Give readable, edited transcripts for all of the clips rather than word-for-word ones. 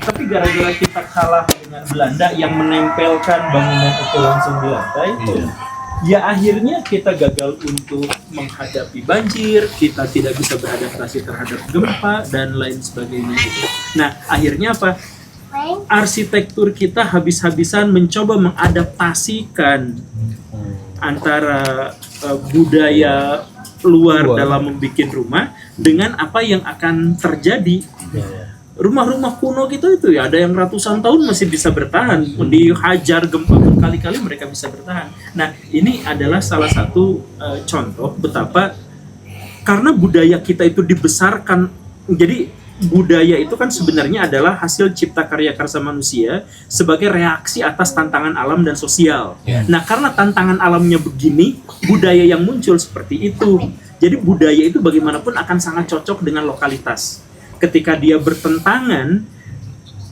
Tapi gara-gara kita kalah dengan Belanda yang menempelkan bangunan itu langsung di lantai, ya akhirnya kita gagal untuk menghadapi banjir, kita tidak bisa beradaptasi terhadap gempa dan lain sebagainya. Nah, akhirnya apa? Arsitektur kita habis-habisan mencoba mengadaptasikan antara budaya luar dalam membuat rumah dengan apa yang akan terjadi. Rumah-rumah kuno gitu itu ya ada yang ratusan tahun masih bisa bertahan, dihajar gempa berkali-kali mereka bisa bertahan. Nah, ini adalah salah satu contoh betapa karena budaya kita itu dibesarkan. Jadi budaya itu kan sebenarnya adalah hasil cipta karya karsa manusia sebagai reaksi atas tantangan alam dan sosial. Nah, karena tantangan alamnya begini, budaya yang muncul seperti itu. Jadi budaya itu bagaimanapun akan sangat cocok dengan lokalitas. Ketika dia bertentangan,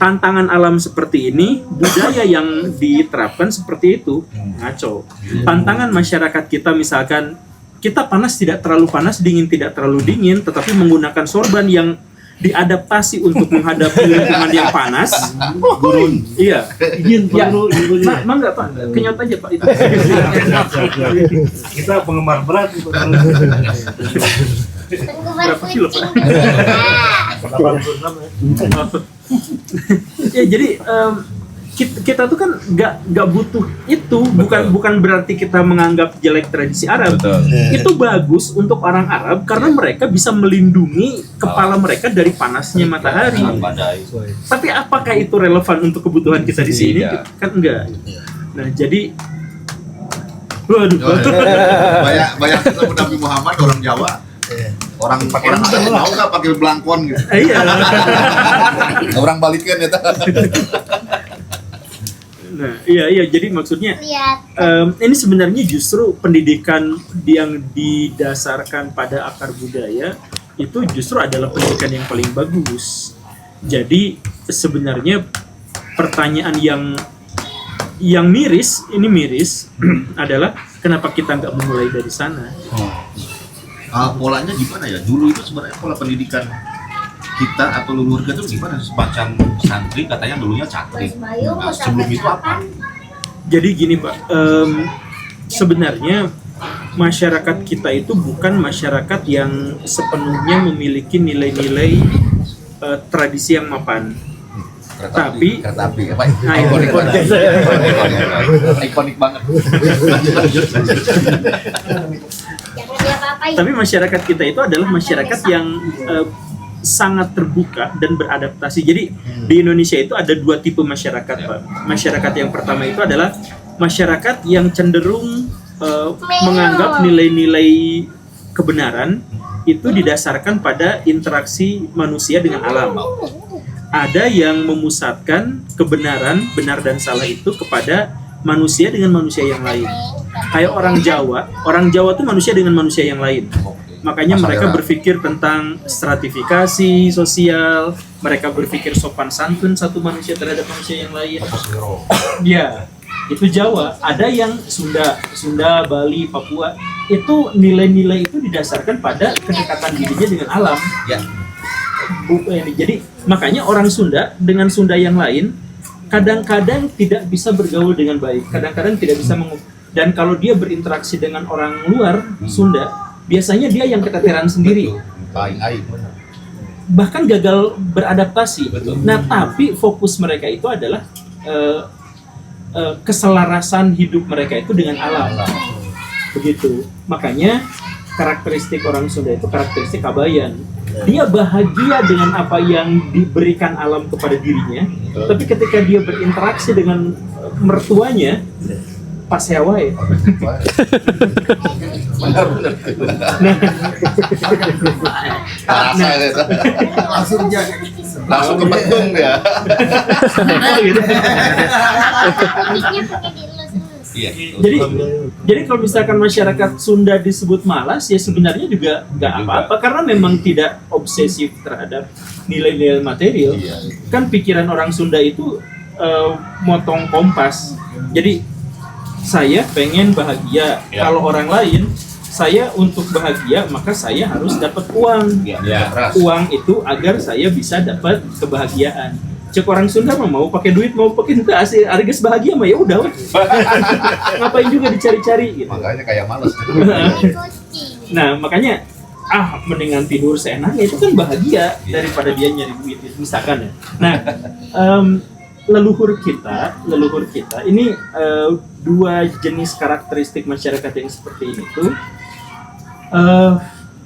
tantangan alam seperti ini, budaya yang diterapkan seperti itu, ngaco. Tantangan masyarakat kita misalkan, kita panas tidak terlalu panas, dingin tidak terlalu dingin, tetapi menggunakan sorban yang diadaptasi untuk menghadapi lingkungan yang panas. Gurun. Iya. Ingin perlu Nah, enggak Pak, kenyot aja Pak itu. Kita penggemar berat gitu. Berapa kilo Pak? 86 ya. Ya jadi kita tuh kan nggak butuh itu, bukan berarti kita menganggap jelek tradisi Arab. Itu bagus untuk orang Arab karena mereka bisa melindungi kepala mereka dari panasnya matahari. Tapi apakah itu relevan untuk kebutuhan kita di sini? Kan enggak. Nah jadi waduh. Banyak ketemu Nabi Muhammad orang Jawa. Orang mau nggak pakai belangkon gitu? Iya. Orang balikin ya. Nah, iya. Jadi maksudnya ini sebenarnya justru pendidikan yang didasarkan pada akar budaya itu justru adalah pendidikan yang paling bagus. Jadi sebenarnya pertanyaan yang miris adalah kenapa kita nggak memulai dari sana? Polanya gimana ya? Dulu itu sebenarnya pola pendidikan kita atau leluhur kita itu gimana? Semacam santri katanya dulunya catri. Nah, sebelum itu apa? Jadi gini Pak, sebenarnya masyarakat kita itu bukan masyarakat yang sepenuhnya memiliki nilai-nilai tradisi yang mapan. Kereta api apa? Ikonik banget. Tapi masyarakat kita itu adalah masyarakat yang sangat terbuka dan beradaptasi. Jadi di Indonesia itu ada dua tipe masyarakat, Pak. Masyarakat yang pertama itu adalah masyarakat yang cenderung menganggap nilai-nilai kebenaran itu didasarkan pada interaksi manusia dengan alam. Ada yang memusatkan kebenaran, benar dan salah itu kepada manusia dengan manusia yang lain. Kayak orang Jawa tuh manusia dengan manusia yang lain. Makanya mereka berpikir tentang stratifikasi sosial, mereka berpikir sopan santun satu manusia terhadap manusia yang lain. Ya, itu Jawa. Ada yang Sunda, Bali, Papua. Itu nilai-nilai itu didasarkan pada kedekatan dirinya dengan alam. Ya. Jadi makanya orang Sunda dengan Sunda yang lain kadang-kadang tidak bisa bergaul dengan baik, kadang-kadang tidak bisa dan kalau dia berinteraksi dengan orang luar Sunda, biasanya dia yang keteteran sendiri, bahkan gagal beradaptasi. Nah, tapi fokus mereka itu adalah keselarasan hidup mereka itu dengan alam, begitu. Makanya karakteristik orang Sunda itu karakteristik kabayan. Dia bahagia dengan apa yang diberikan alam kepada dirinya, tapi ketika dia berinteraksi dengan mertuanya, pas hewa ya. Langsung ke Betung ya. Iya. Jadi kalau misalkan masyarakat Sunda disebut malas, ya sebenarnya juga nggak apa-apa karena memang tidak obsesif terhadap nilai-nilai material. Kan pikiran orang Sunda itu motong kompas. Jadi saya pengen bahagia. Kalau orang lain, saya untuk bahagia maka saya harus dapat uang. Uang itu agar saya bisa dapat kebahagiaan. Cek orang Sunda mah mau pakai duit mau pakai itu asli harga bahagia mah ya udah weh. Ngapain juga dicari-cari gitu. Makanya kayak males. Nah makanya mendingan tidur seenaknya itu kan bahagia daripada dia nyari duit misalkan ya. Nah leluhur kita ini dua jenis karakteristik masyarakat yang seperti ini tuh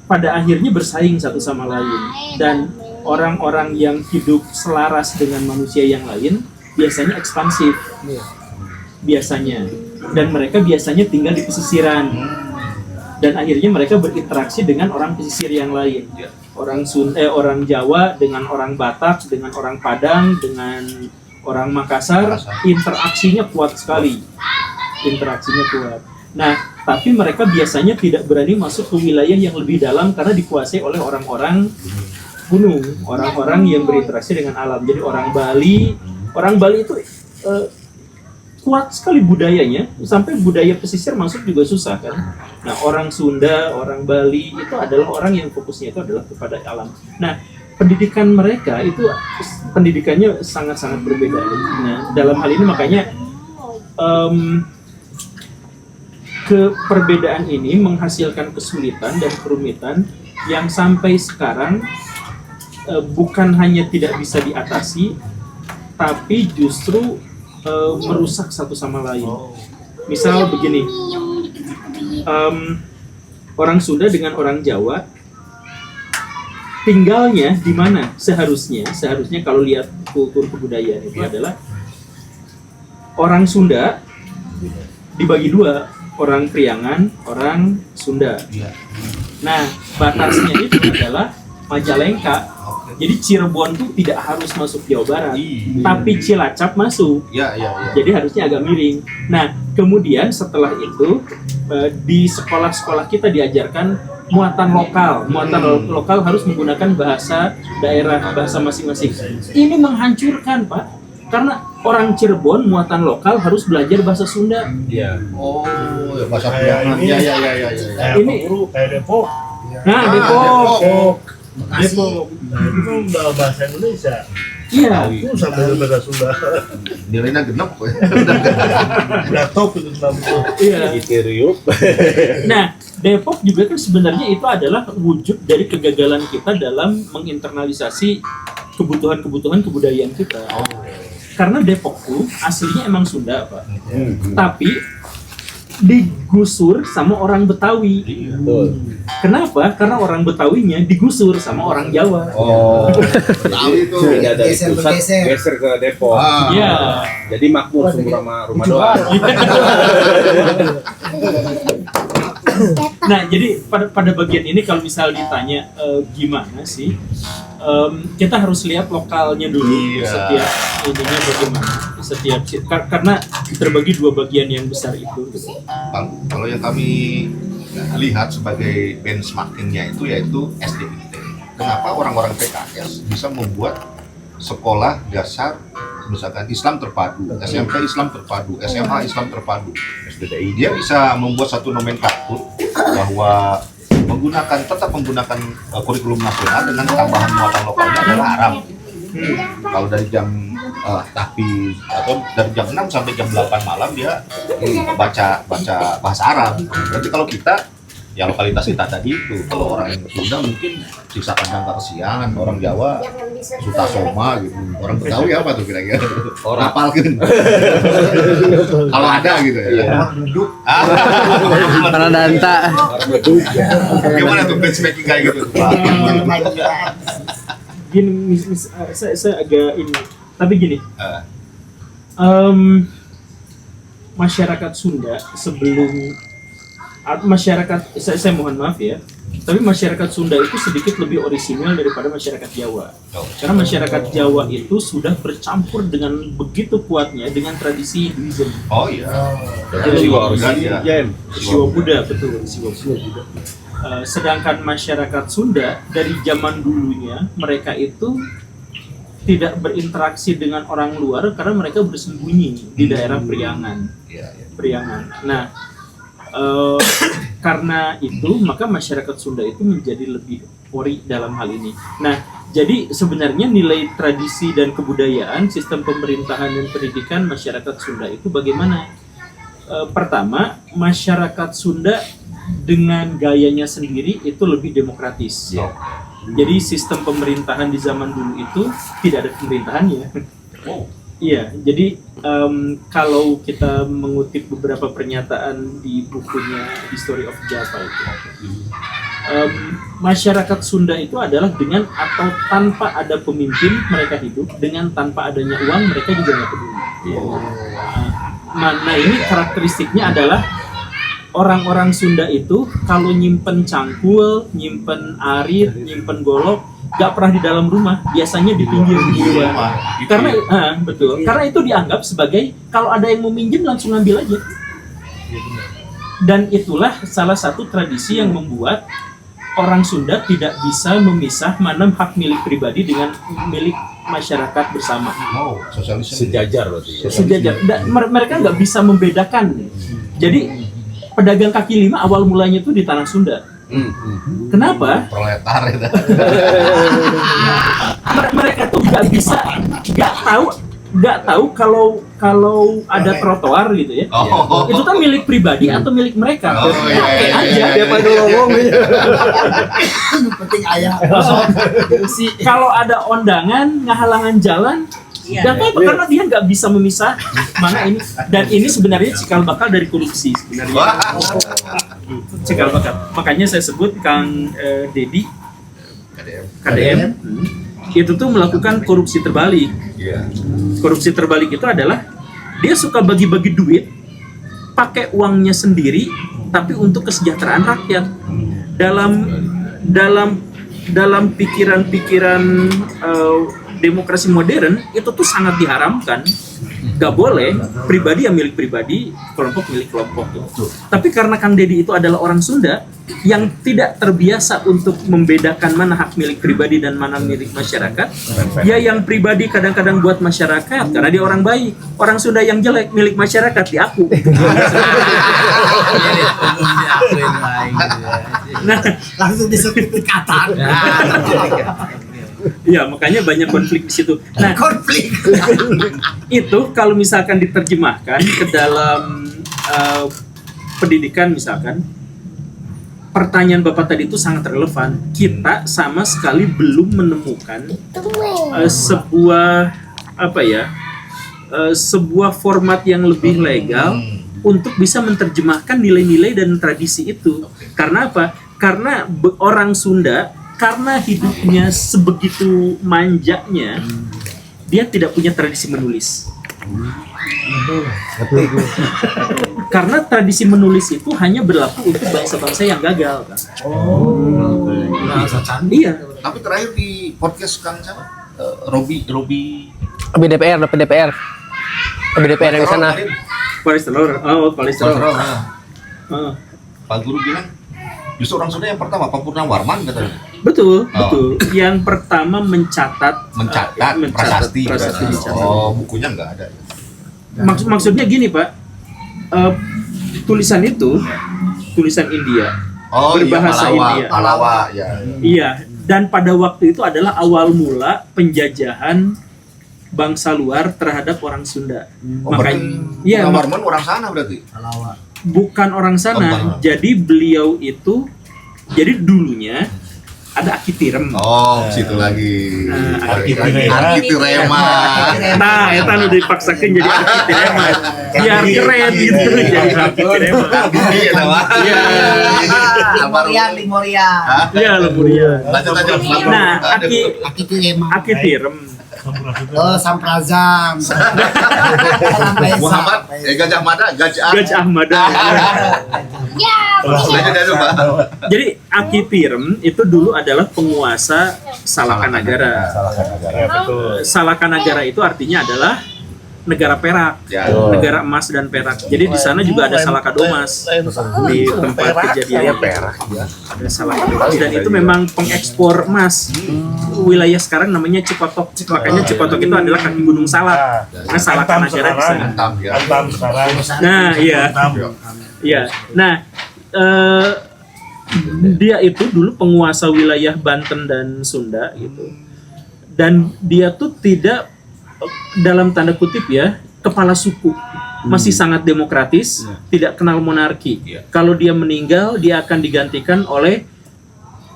pada akhirnya bersaing satu sama lain, dan orang-orang yang hidup selaras dengan manusia yang lain biasanya ekspansif biasanya, dan mereka biasanya tinggal di pesisiran, dan akhirnya mereka berinteraksi dengan orang pesisir yang lain, orang Jawa dengan orang Batak, dengan orang Padang, dengan orang Makassar, interaksinya kuat sekali, Nah, tapi mereka biasanya tidak berani masuk ke wilayah yang lebih dalam karena dikuasai oleh orang-orang gunung, orang-orang yang berinteraksi dengan alam. Jadi orang Bali itu kuat sekali budayanya, sampai budaya pesisir masuk juga susah kan. Nah, orang Sunda, orang Bali itu adalah orang yang fokusnya itu adalah kepada alam. Nah, pendidikan mereka itu pendidikannya sangat-sangat berbeda. Nah, dalam hal ini makanya perbedaan ini menghasilkan kesulitan dan kerumitan yang sampai sekarang bukan hanya tidak bisa diatasi, tapi justru merusak satu sama lain. Misal begini, orang Sunda dengan orang Jawa tinggalnya di mana? Seharusnya kalau lihat kultur kebudayaan itu adalah orang Sunda dibagi dua, orang Priangan, orang Sunda. Nah, batasnya itu adalah Majalengka. Jadi Cirebon tuh tidak harus masuk Jawa Barat, tapi Cilacap masuk. Jadi harusnya agak miring. Nah, kemudian setelah itu di sekolah-sekolah kita diajarkan muatan lokal. Muatan lokal harus menggunakan bahasa daerah, bahasa masing-masing. Ini menghancurkan, Pak. Karena orang Cirebon muatan lokal harus belajar bahasa Sunda. Bahasa Priangan. Ini kayak Depok. Nah, Depok. Depok. Itu kan udah bahasa Indonesia. Iya. Itu sambil bahasa Sunda. Nilainya genep. Udah top itu namanya. Iya. Iteriuk. Nah, Depok juga kan sebenarnya itu adalah wujud dari kegagalan kita dalam menginternalisasi kebutuhan kebudayaan kita. Karena Depok tuh aslinya emang Sunda, Pak. Tapi digusur sama orang Betawi. Kenapa? Karena orang Betawinya digusur sama orang Jawa. Tahu itu. Jadi ada pusat geser ke Depok. Iya. Jadi makmur semua rumah doang. Nah, jadi pada bagian ini kalau misal ditanya gimana sih, kita harus lihat lokalnya dulu. Setiap ininya bagaimana, karena terbagi dua bagian yang besar itu. Kalau yang kami lihat sebagai benchmarkingnya itu yaitu SDIT. Kenapa orang-orang PKS bisa membuat sekolah dasar misalkan Islam terpadu, SMP Islam terpadu, SMA Islam terpadu. Dia bisa membuat satu nomenklatur bahwa tetap menggunakan kurikulum nasional dengan tambahan muatan lokalnya adalah Arab. Kalau dari jam dari jam 6 sampai jam 8 malam dia baca bahasa Arab. Berarti kalau kita ya lokalitas kita tadi itu, kalau orang Sunda mungkin sisa kandang kasihan, orang Jawa Suta Soma gitu, orang Betawi apa tuh kira-kira? Orang apal kan? Kalau ada gitu ya. Orang duduk. Karena danta. Gimana tuh benchmarking kayak gitu? Gini, saya agak ini, tapi gini. Masyarakat Sunda sebelum saya mohon maaf ya, tapi masyarakat Sunda itu sedikit lebih orisinal daripada masyarakat Jawa. Karena masyarakat Jawa itu sudah bercampur dengan begitu kuatnya dengan tradisi Hinduism. Oh iya. Siwa Buddha, betul, Siwa Buddha. Sedangkan masyarakat Sunda dari zaman dulunya mereka itu tidak berinteraksi dengan orang luar karena mereka bersembunyi di daerah Priangan. Nah, karena itu maka masyarakat Sunda itu menjadi lebih ori dalam hal ini. Nah, Jadi sebenarnya nilai tradisi dan kebudayaan, sistem pemerintahan dan pendidikan masyarakat Sunda itu bagaimana? Pertama, masyarakat Sunda dengan gayanya sendiri itu lebih demokratis. Jadi sistem pemerintahan di zaman dulu itu tidak ada pemerintahannya. Iya, jadi kalau kita mengutip beberapa pernyataan di bukunya History of Java itu, masyarakat Sunda itu adalah dengan atau tanpa ada pemimpin mereka hidup, dengan tanpa adanya uang mereka juga nggak peduli. Nah ini karakteristiknya adalah orang-orang Sunda itu kalau nyimpen cangkul, nyimpen arit, nyimpen golok, nggak pernah di dalam rumah, biasanya di pinggir rumah. Karena betul, karena itu dianggap sebagai kalau ada yang mau minjem langsung ambil aja. Dan itulah salah satu tradisi yang membuat orang Sunda tidak bisa memisah mana hak milik pribadi dengan milik masyarakat bersama. Sosialisme. Sejajar berarti. Sejajar. Mereka nggak bisa membedakan. Jadi pedagang kaki lima awal mulanya itu di tanah Sunda. Kenapa? Proletar itu. Mereka tuh nggak tahu kalau ada trotoar gitu ya. Itu kan milik pribadi atau milik mereka. Pakai aja. Tiap ada ngomong penting ayah. Kalau ada ondangan, ngehalangan jalan, nggak apa-apa karena dia nggak bisa memisah mana ini. Dan ini sebenarnya cikal bakal dari korupsi sebenarnya. Cikal bakal. Makanya saya sebut Kang Dedi KDM itu tuh melakukan korupsi terbalik. Korupsi terbalik itu adalah dia suka bagi-bagi duit pakai uangnya sendiri tapi untuk kesejahteraan rakyat. Dalam pikiran-pikiran demokrasi modern itu tuh sangat diharamkan. Gak boleh pribadi yang milik pribadi, kelompok milik kelompok. Tapi karena Kang Dedi itu adalah orang Sunda yang tidak terbiasa untuk membedakan mana hak milik pribadi dan mana milik masyarakat, ya yang pribadi kadang-kadang buat masyarakat karena dia orang baik, orang Sunda yang jelek milik masyarakat diaku. Nah, Langsung disertifikatan. iya makanya banyak konflik di situ. Nah, Konflik. itu kalau misalkan diterjemahkan ke dalam pendidikan misalkan, pertanyaan Bapak tadi itu sangat relevan. Kita sama sekali belum menemukan sebuah format yang lebih legal untuk bisa menerjemahkan nilai-nilai dan tradisi itu. Karena apa? Karena orang Sunda karena hidupnya sebegitu manjanya, dia tidak punya tradisi menulis. Karena tradisi menulis itu hanya berlaku untuk bangsa-bangsa yang gagal, kan? Iya. Tapi terakhir di podcast Kang siapa? Robi BDPR yang di sana. Kolesterol. Pak Guru bilang justru orang Sunda yang pertama, Pak Purnawarman katanya. Betul. Yang pertama mencatat prasasti. dicatat. Bukunya nggak ada. Maksudnya gini Pak, tulisan India, berbahasa India. Palawa, ya. Iya, dan pada waktu itu adalah awal mula penjajahan bangsa luar terhadap orang Sunda. Makanya, Purnawarman orang sana berarti. bukan orang sana. Jadi beliau itu, jadi dulunya ada Aki Tirem. Situ lagi. Aki Tirema. Nah, itu udah dipaksakan jadi Aki Tirema. Biar keren gitu jadi Aki Tirema. Iya. Limorian. Iya, Lemurian. Lanjut. Nah, Aki Aki Tirem. Samprazam. Muhammad, Gajah Mada. Gajah Mada. Jadi Aki Tirem itu dulu adalah penguasa Salakanagara. Salakanagara itu artinya adalah negara perak, negara emas dan perak. Jadi di sana juga ada Salakadomas di tempat kejadian perak. Ada Salakadomas dan itu memang pengekspor emas. Wilayah sekarang namanya Cikotok. Makanya Cikotok itu adalah kaki Gunung Salak. Karena Salakanagara di sana. Nah, iya. Nah, dia itu dulu penguasa wilayah Banten dan Sunda gitu. dan dia tuh tidak dalam tanda kutip ya kepala suku, masih sangat demokratis, tidak kenal monarki. Kalau dia meninggal, dia akan digantikan oleh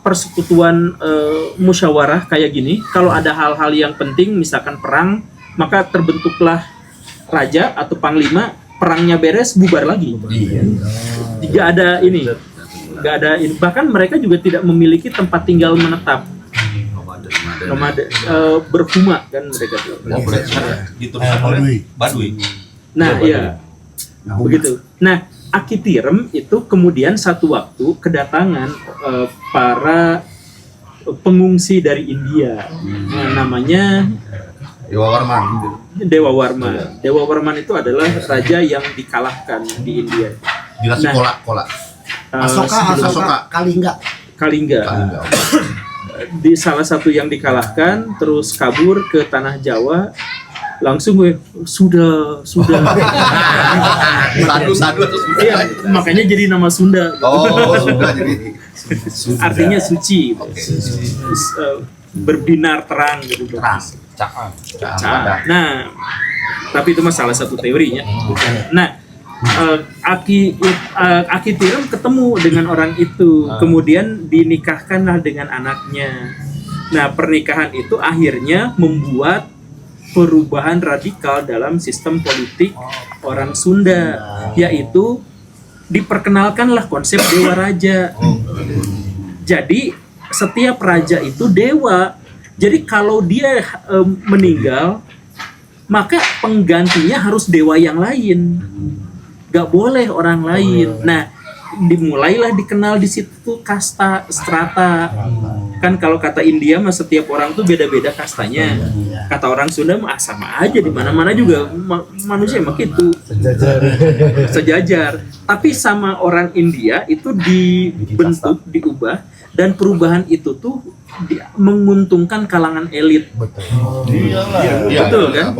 persekutuan musyawarah kayak gini. Kalau ada hal-hal yang penting, misalkan perang, maka terbentuklah raja atau panglima. Perangnya beres, bubar lagi. Tidak ada ini, nggak ada ini. Bahkan mereka juga tidak memiliki tempat tinggal menetap. Nomade, berhuma kan mereka. Gitu oleh Baduy. Nah, iya, begitu. Nah, Akitirem itu kemudian satu waktu kedatangan para pengungsi dari India, namanya Dewa Warman. Dewa Warman. Dewa Warman itu adalah raja yang dikalahkan di India. Dinasti Nah, Kola. Asoka, Kalingga. Kalingga. Di salah satu yang dikalahkan, terus kabur ke tanah Jawa, langsung gue sudah. Sadu atau Iya, makanya jadi nama Sunda. Oh, sudah jadi. Artinya suci. Oke. Terus, berbinar terang gitu. Nah, tapi itu mah salah satu teorinya. Nah, Akitirem ketemu dengan orang itu, kemudian dinikahkanlah dengan anaknya. Nah, pernikahan itu akhirnya membuat perubahan radikal dalam sistem politik orang Sunda, yaitu diperkenalkanlah konsep dewa raja. Jadi setiap raja itu dewa. Jadi kalau dia meninggal, maka penggantinya harus dewa yang lain. Gak boleh orang lain. Nah, dimulailah dikenal di situ kasta, strata. Kan kalau kata India mah setiap orang tuh beda-beda kastanya. Kata orang Sunda mah sama aja, di mana-mana juga manusia mah gitu. Sejajar. Tapi sama orang India itu dibentuk, diubah, dan perubahan itu tuh menguntungkan kalangan elit. Betul kan?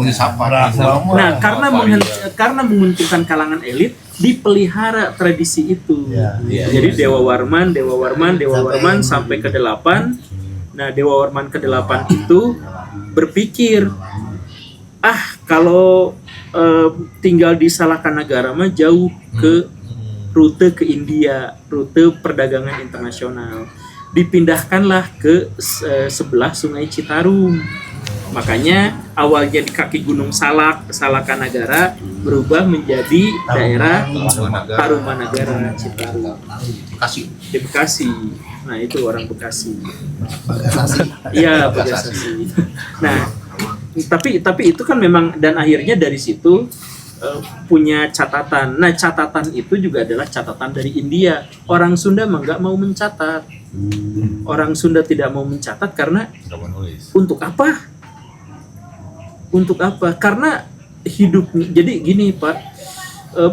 Nah, karena menguntungkan kalangan elit, dipelihara tradisi itu. Jadi Dewa Warman sampai ke-8. Nah, Dewa Warman ke-8 itu berpikir, kalau tinggal di Salakanagara mah jauh ke rute ke India, rute perdagangan internasional. Dipindahkanlah ke sebelah Sungai Citarum. Makanya awalnya di kaki Gunung Salak, Salakanagara, berubah menjadi daerah Tarumanagara, Citarum. Di Bekasi. Nah, itu orang Bekasi. Iya, Bekasi. Nah, tapi itu kan memang, dan akhirnya dari situ punya catatan. Nah, catatan itu juga adalah catatan dari India. Orang Sunda mah nggak mau mencatat. Orang Sunda tidak mau mencatat karena untuk apa? Untuk apa? Karena hidup. Jadi gini Pak,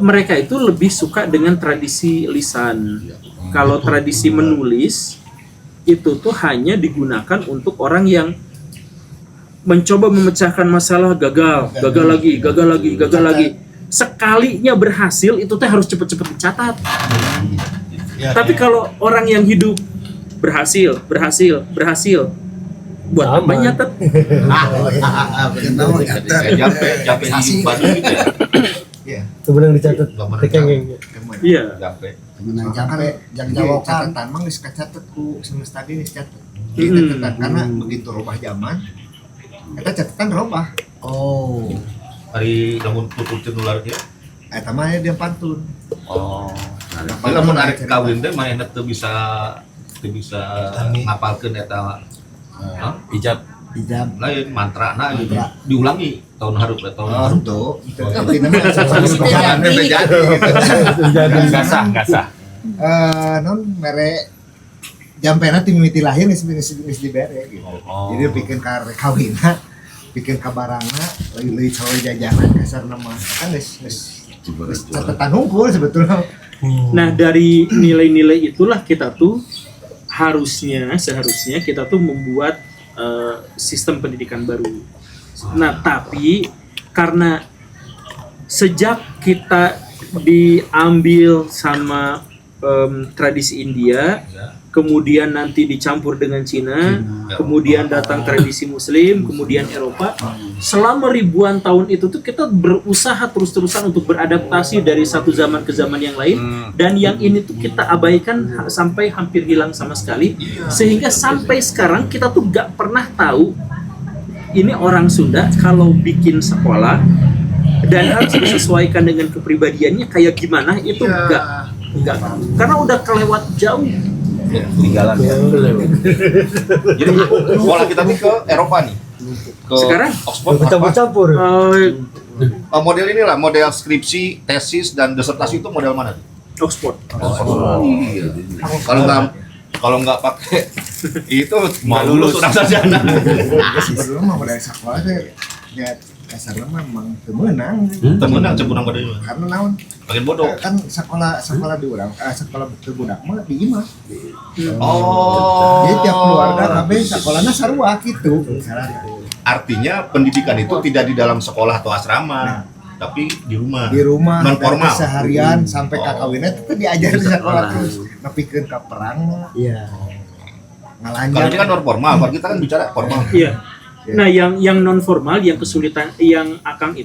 mereka itu lebih suka dengan tradisi lisan. Kalau tradisi menulis itu tuh hanya digunakan untuk orang yang mencoba memecahkan masalah, gagal lagi. Sekalinya berhasil itu teh harus cepet-cepet dicatat. Tapi kalau orang yang hidup berhasil, buat apa nyatet? Jampe di Bandung gitu ya. Itu benar dicatat. Iya. Menang jampe, jang Jawa catatan mah geus kacatet ku semesta ge geus catet. Catatan karena begitu rubah zaman, eta catatan robah. Oh. Hari lamun putus nular dia. Eta mah dia pantun. Oh. Nah, lamun arek kawin teh mah enak teu bisa ngapalkeun eta ijab lain mantrana gitu. Diulangi tahun hareup tahun hareup Tuh. Intina mah Gasah. non mere jampena ti mimiti lahir geus dibere gitu. Jadi bikin kawinna, bikin kabarangna, leuwih sawe jajanan kasarna mah kan geus catatan hungkul sebetulnya. Nah, dari nilai-nilai itulah kita tuh seharusnya kita tuh membuat sistem pendidikan baru. Nah, tapi karena sejak kita diambil sama tradisi India, kemudian nanti dicampur dengan Cina, kemudian datang tradisi Muslim, kemudian Eropa. Selama ribuan tahun itu tuh kita berusaha terus-terusan untuk beradaptasi dari satu zaman ke zaman yang lain, dan yang ini tuh kita abaikan sampai hampir hilang sama sekali, sehingga sampai sekarang kita tuh gak pernah tahu ini orang Sunda kalau bikin sekolah dan harus disesuaikan dengan kepribadiannya kayak gimana itu enggak, karena udah kelewat jauh. Tinggalan ya. Jadi sekolah kita nih ke Eropa nih. Ke Sekarang? Oxford. Campur-campur. Model inilah, model skripsi, tesis dan disertasi itu model mana? Oxford. Iya. Kalau nggak pakai itu mau lulus sudah sarjana. Sebelum mah dari sekolah teh ya kasarnya memang temenang. Temenang cepunang pada itu. Karena naon? Makin bodoh. Kan sekolah di urang, sekolah budak mah di imah. Oh. Jadi tiap keluarga kabeh sekolahnya sarua gitu. Artinya pendidikan itu tidak di dalam sekolah atau asrama, tapi di rumah. Di rumah non formal. Seharian sampai kakawinnya itu diajar di sekolah terus. Nepikeun ka perang. Iya. Ngalanjang. Kalau ini kan non formal, kalau kita kan bicara formal. Iya. Nah, yang non formal, yang kesulitan, yang akan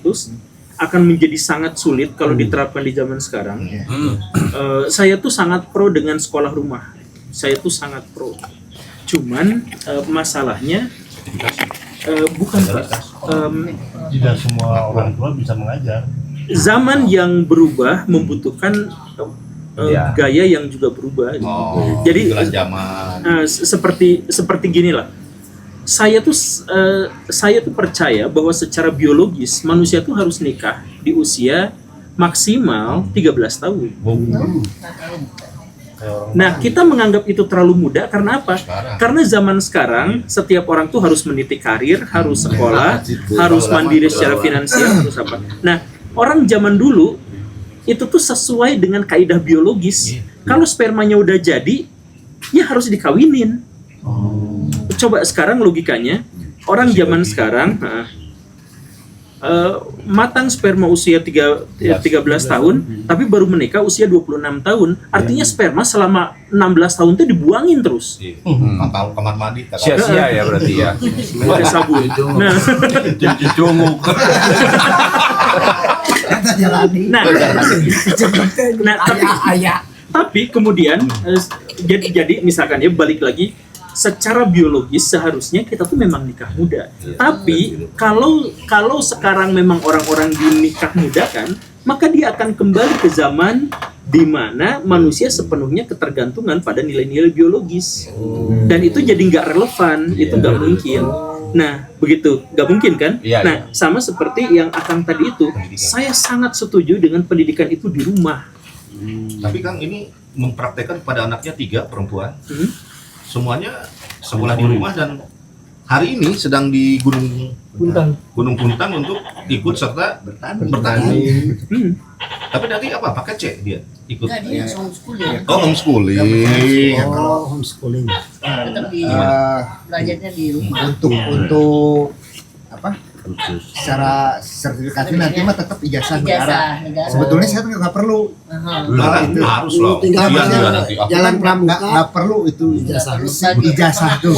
menjadi sangat sulit kalau diterapkan di zaman sekarang. Saya tuh sangat pro dengan sekolah rumah. Saya tuh sangat pro. Cuman masalahnya bukan Tidak semua orang tua bisa mengajar. zaman yang berubah membutuhkan gaya yang juga berubah. Jadi jelas zaman. seperti gini lah. Saya tuh percaya bahwa secara biologis manusia tuh harus nikah di usia maksimal 13 tahun. Nah, kita menganggap itu terlalu muda karena apa? Karena zaman sekarang setiap orang tuh harus meniti karir, harus sekolah, harus mandiri secara finansial, harus apa. Nah, orang zaman dulu itu tuh sesuai dengan kaidah biologis. Kalau spermanya udah jadi, ya harus dikawinin. Coba sekarang logikanya, orang zaman sekarang matang sperma usia 13 tahun, tapi baru menikah usia 26 tahun. Artinya sperma selama 16 tahun itu dibuangin terus. Kamar mandi. Sia-sia ya berarti ya. Pakai sabun. Nah, tapi kemudian jadi misalkan ya balik lagi, secara biologis seharusnya kita tuh memang nikah muda. Tapi kalau sekarang memang orang-orang dinikah muda kan, maka dia akan kembali ke zaman di mana manusia sepenuhnya ketergantungan pada nilai-nilai biologis. Dan itu jadi nggak relevan, itu nggak mungkin. Nah, begitu, nggak mungkin kan? Nah, sama seperti yang Akang tadi itu, saya sangat setuju dengan pendidikan itu di rumah. Tapi Kang ini mempraktekkan pada anaknya 3 perempuan. Semuanya sekolah di rumah dan hari ini sedang di Gunung Puntang untuk ikut serta bertani. Tapi nanti apa? Pakai C dia ikut. Enggak, dia homeschooling. Oh, homeschooling. Kalau homeschooling Tetap di belajarnya di rumah. untuk apa? Secara sertifikatnya nanti mah tetap ijazah negara. Sebetulnya saya nggak perlu. Harus loh. Tinggal Iya nanti. jalan pramuka nggak perlu itu ijazah tuh.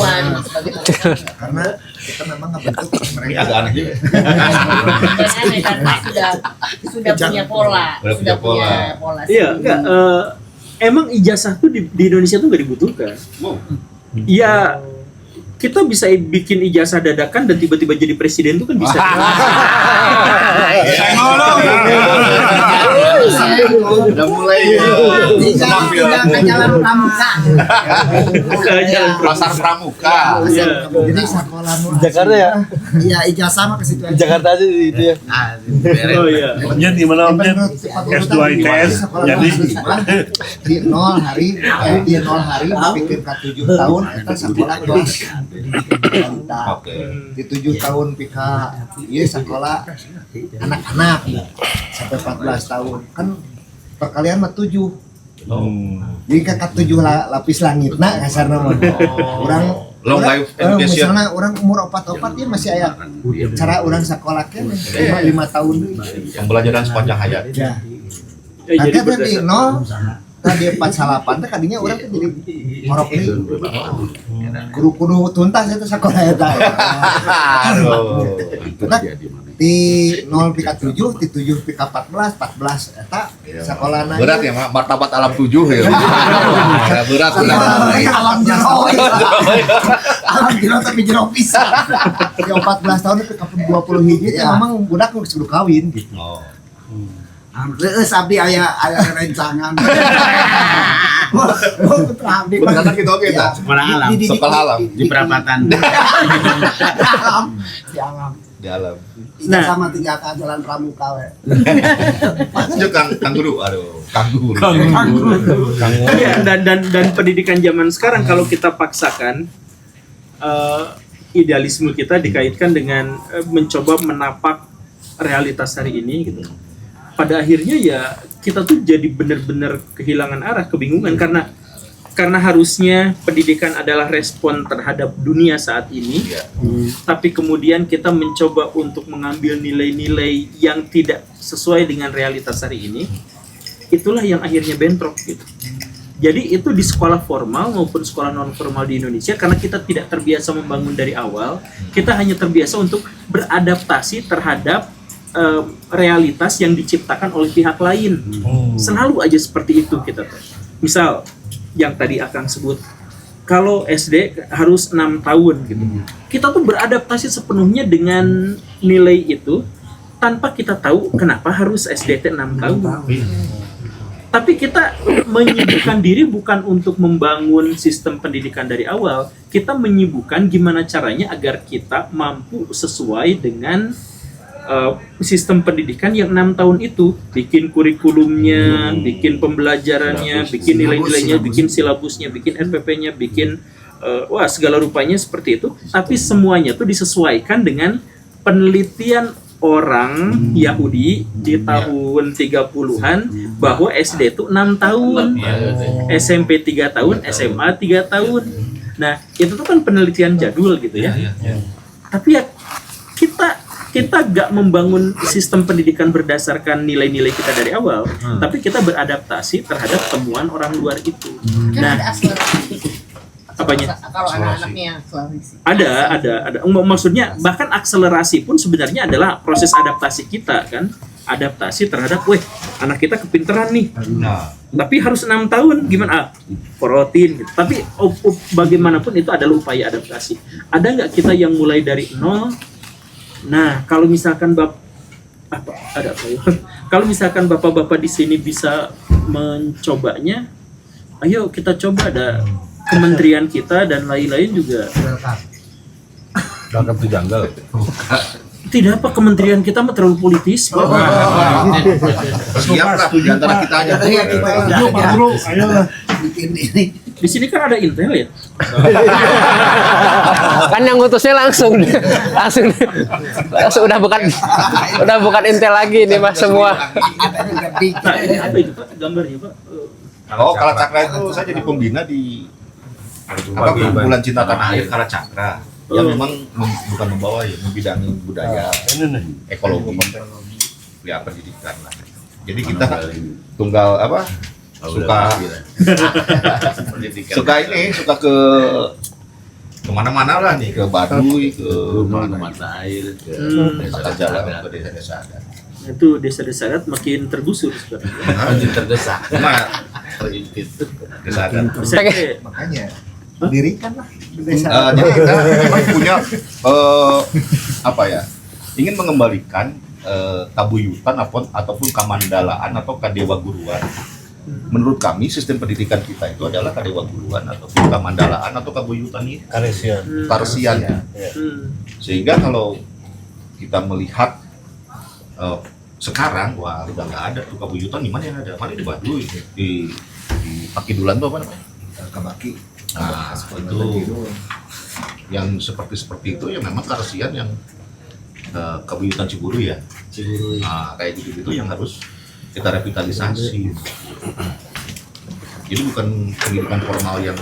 Karena kita memang nggak bentuk Ini mereka. agak aneh juga. Karena sudah punya pola, sudah punya pola. Iya, enggak. Emang ijazah tuh di Indonesia tuh nggak dibutuhkan. Wow. Ya, kita bisa bikin ijazah dadakan dan tiba-tiba jadi presiden tuh kan bisa. Udah mulai Jalan pramuka. pasar pramuka. Jadi sekolah Jakarta ya? Iya ijazah mah ke situ aja. Jakarta aja itu ya. Oh iya. Omnya di mana omnya? S2 ITS. Jadi di 0 hari bikin ke 7 tahun kita sekolah kelas. Oke. Di 7 tahun pika ieu sekolah anak-anak sampai 14 tahun kan perkalian mah 7. Jadi kakak 7 lapis langit nah kasarna mah. Long life education. Misalnya orang umur 4 ya masih aya cara orang sekolah kan 5 tahun deui. Pembelajaran sepanjang hayat. Ya. Jadi Kakak tadi berdasar- 0 tadi 48 teh kadinya orang teh jadi orok nih. Kudu tuntas itu sekolah eta. Aduh. Nah, di 0 pika 7, di 7 pika 14 eta sekolahna. Berat ya, Mak. Martabat alam 7 ya. Berat. Alam jero. Alam jero tapi jero pisan. Di 14 tahun pika 20 hiji teh memang budak geus kudu kawin gitu. Oh. Terus abdi aya rencangan. Abdi Benar kita oke ta? Sekolah alam. Sekolah alam Di perapatan. di alam. Nah, sama 3 ke jalan pramuka we. Lanjut Kang Guru. Aduh, Kang Guru. Iya, dan pendidikan zaman sekarang kalau kita paksakan idealisme kita dikaitkan dengan mencoba menapak realitas hari ini gitu. Pada akhirnya ya kita tuh jadi benar-benar kehilangan arah, kebingungan karena harusnya pendidikan adalah respon terhadap dunia saat ini. Iya. Tapi kemudian kita mencoba untuk mengambil nilai-nilai yang tidak sesuai dengan realitas hari ini. Itulah yang akhirnya bentrok gitu. Jadi itu di sekolah formal maupun sekolah non formal di Indonesia, karena kita tidak terbiasa membangun dari awal, kita hanya terbiasa untuk beradaptasi terhadap realitas yang diciptakan oleh pihak lain. Selalu aja seperti itu kita tuh. Misal yang tadi Akang sebut, kalau SD harus 6 tahun gitu. Kita tuh beradaptasi sepenuhnya dengan nilai itu tanpa kita tahu kenapa harus SD 6 tahun. Tapi kita menyibukkan diri bukan untuk membangun sistem pendidikan dari awal. Kita menyibukkan gimana caranya agar kita mampu sesuai dengan sistem pendidikan yang 6 tahun itu, bikin kurikulumnya, bikin pembelajarannya, bikin nilai-nilainya, bikin silabusnya, bikin RPP-nya, bikin segala rupanya seperti itu. Tapi semuanya tuh disesuaikan dengan penelitian orang Yahudi di tahun 30-an bahwa SD itu 6 tahun, SMP 3 tahun, SMA 3 tahun. Nah, itu tuh kan penelitian jadul gitu ya. Tapi ya kita gak membangun sistem pendidikan berdasarkan nilai-nilai kita dari awal, tapi kita beradaptasi terhadap temuan orang luar itu. Kan ada akselerasi. Apanya? Kalau anak-anaknya akselerasi. Ada. Maksudnya bahkan akselerasi pun sebenarnya adalah proses adaptasi kita kan. Adaptasi terhadap, anak kita kepinteran nih. Nah, Tapi harus 6 tahun gimana? Porotin gitu. Tapi bagaimanapun itu adalah upaya adaptasi. Ada nggak kita yang mulai dari nol? Nah, kalau misalkan kalau misalkan bapak-bapak di sini bisa mencobanya, ayo kita coba. Ada kementerian kita dan lain-lain juga. Welcome to jungle. Tidak apa, kementerian kita mah terlalu politis. siap lah di antara kita aja. Di sini kan ada Intel ya. Kan yang ngutusnya langsung udah bukan Intel lagi nih Mas semua. Nah, ini apa itu Pak? Gambarnya Pak? Oh, Kalacakra itu saya jadi pembina di kumpulan cinta tanah air Kalacakra. Yang memang bukan membawa ya, membidangi budaya, ekologi, ya pendidikan lah. Jadi kita tunggal apa? Suka ke kemana-mana lah nih, ke Baduy, ke mata air, desa jalan, ke desa-desa ada. Itu desa-desa adat makin tergusur sekarang. Makin terdesak. Nah, desa adat. Makanya dirikan lah desa. Jadi kita memang punya ingin mengembalikan kabuyutan ataupun kamandalaan atau kadewa guruan. Menurut kami sistem pendidikan kita itu adalah kadewa guruan ataupun kamandalaan atau kabuyutan ini karesian. Sehingga kalau kita melihat sekarang, udah nggak ada tuh kabuyutan. Di mana yang ada? Mana di Baduy, di Pakidulan tuh apa namanya? Kabaki. Nah, itu yang seperti itu ya memang karesian yang kabuyutan Ciburu ya. Nah, kayak gitu yang harus kita revitalisasi. Jadi bukan pendidikan formal yang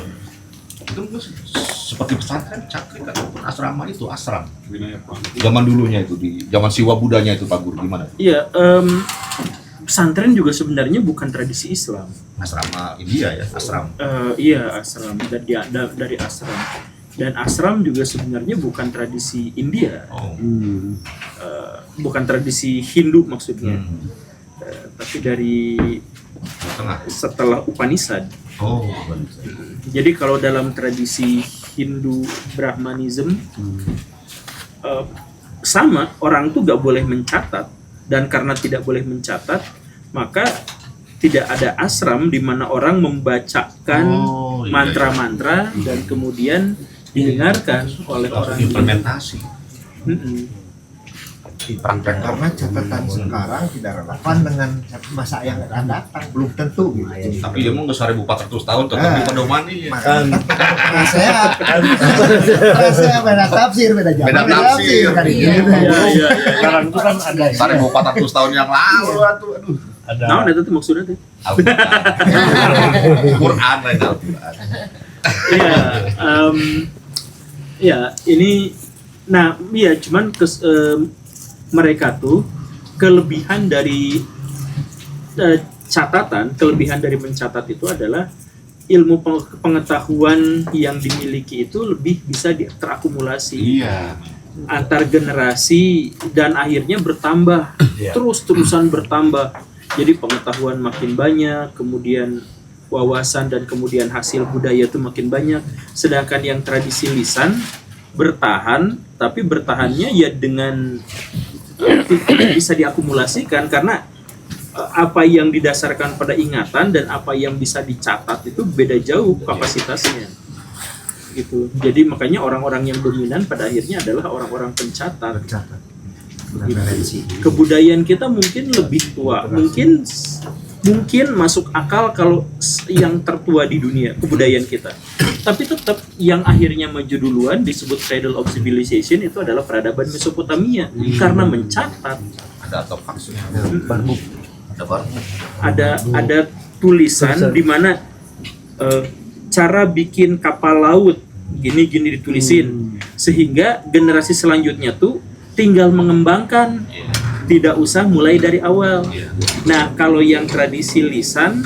itu seperti pesantren, cakrik ataupun asrama itu asram. Zaman dulunya itu di zaman Siwa Budanya itu Pak Guru gimana? Iya, pesantren juga sebenarnya bukan tradisi Islam. Asrama India ya, asram. Iya, asram dari asram. Dan asram juga sebenarnya bukan tradisi India, Oh. bukan tradisi Hindu maksudnya, tapi dari Tengah. setelah Upanishad. Oh. Jadi kalau dalam tradisi Hindu Brahmanism sama orang tuh gak boleh mencatat, dan karena tidak boleh mencatat maka tidak ada asram di mana orang membacakan Oh, iya, mantra-mantra dan kemudian didengarkan oleh orang Langsung implementasi. Karena catatan sekarang tidak relevan dengan masa yang akan datang, belum tentu gitu. Tapi dia mau nggak 1400 tahun tetap di pedoman nih. Makanya saya beda tafsir, beda zaman, Beda tafsir. kan gitu. Iya. Sekarang itu kan ada ini, 1400 tahun yang lalu aduh. ada Nah, itu tuh maksudnya tuh. Al-Quran. Quran lain Al-Quran. Iya, ya ini, nah, iya cuman mereka tuh kelebihan dari kelebihan dari mencatat itu adalah ilmu pengetahuan yang dimiliki itu lebih bisa terakumulasi Iya. antar generasi dan akhirnya bertambah, terus-terusan bertambah. Jadi pengetahuan makin banyak, kemudian wawasan dan kemudian hasil budaya itu makin banyak. Sedangkan yang tradisi lisan bertahan, tapi bertahannya ya dengan tidak bisa diakumulasikan karena apa yang didasarkan pada ingatan dan apa yang bisa dicatat itu beda jauh kapasitasnya. Gitu. Jadi makanya orang-orang yang dominan pada akhirnya adalah orang-orang pencatat. Kebudayaan kita mungkin lebih tua, mungkin masuk akal kalau yang tertua di dunia kebudayaan kita. Tapi tetap yang akhirnya maju duluan disebut cradle of civilization itu adalah peradaban Mesopotamia karena mencatat. Ada artefaknya. Ada barbu. Ada tulisan di mana cara bikin kapal laut gini ditulisin sehingga generasi selanjutnya tuh tinggal mengembangkan, tidak usah mulai dari awal. Nah, kalau yang tradisi lisan,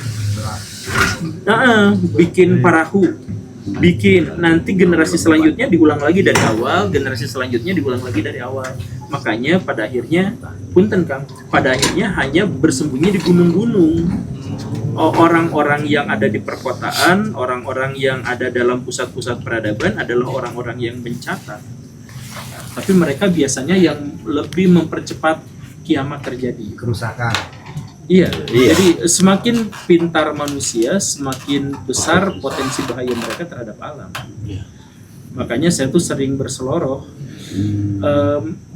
bikin perahu, bikin nanti generasi selanjutnya diulang lagi dari awal, generasi selanjutnya diulang lagi dari awal. Makanya pada akhirnya, punten Kang, pada akhirnya hanya bersembunyi di gunung-gunung. Orang-orang yang ada di perkotaan, orang-orang yang ada dalam pusat-pusat peradaban adalah orang-orang yang mencatat. Tapi mereka biasanya yang lebih mempercepat kiamat terjadi. Kerusakan. Iya. Jadi semakin pintar manusia, semakin besar potensi bahaya mereka terhadap alam. Makanya saya tuh sering berseloroh.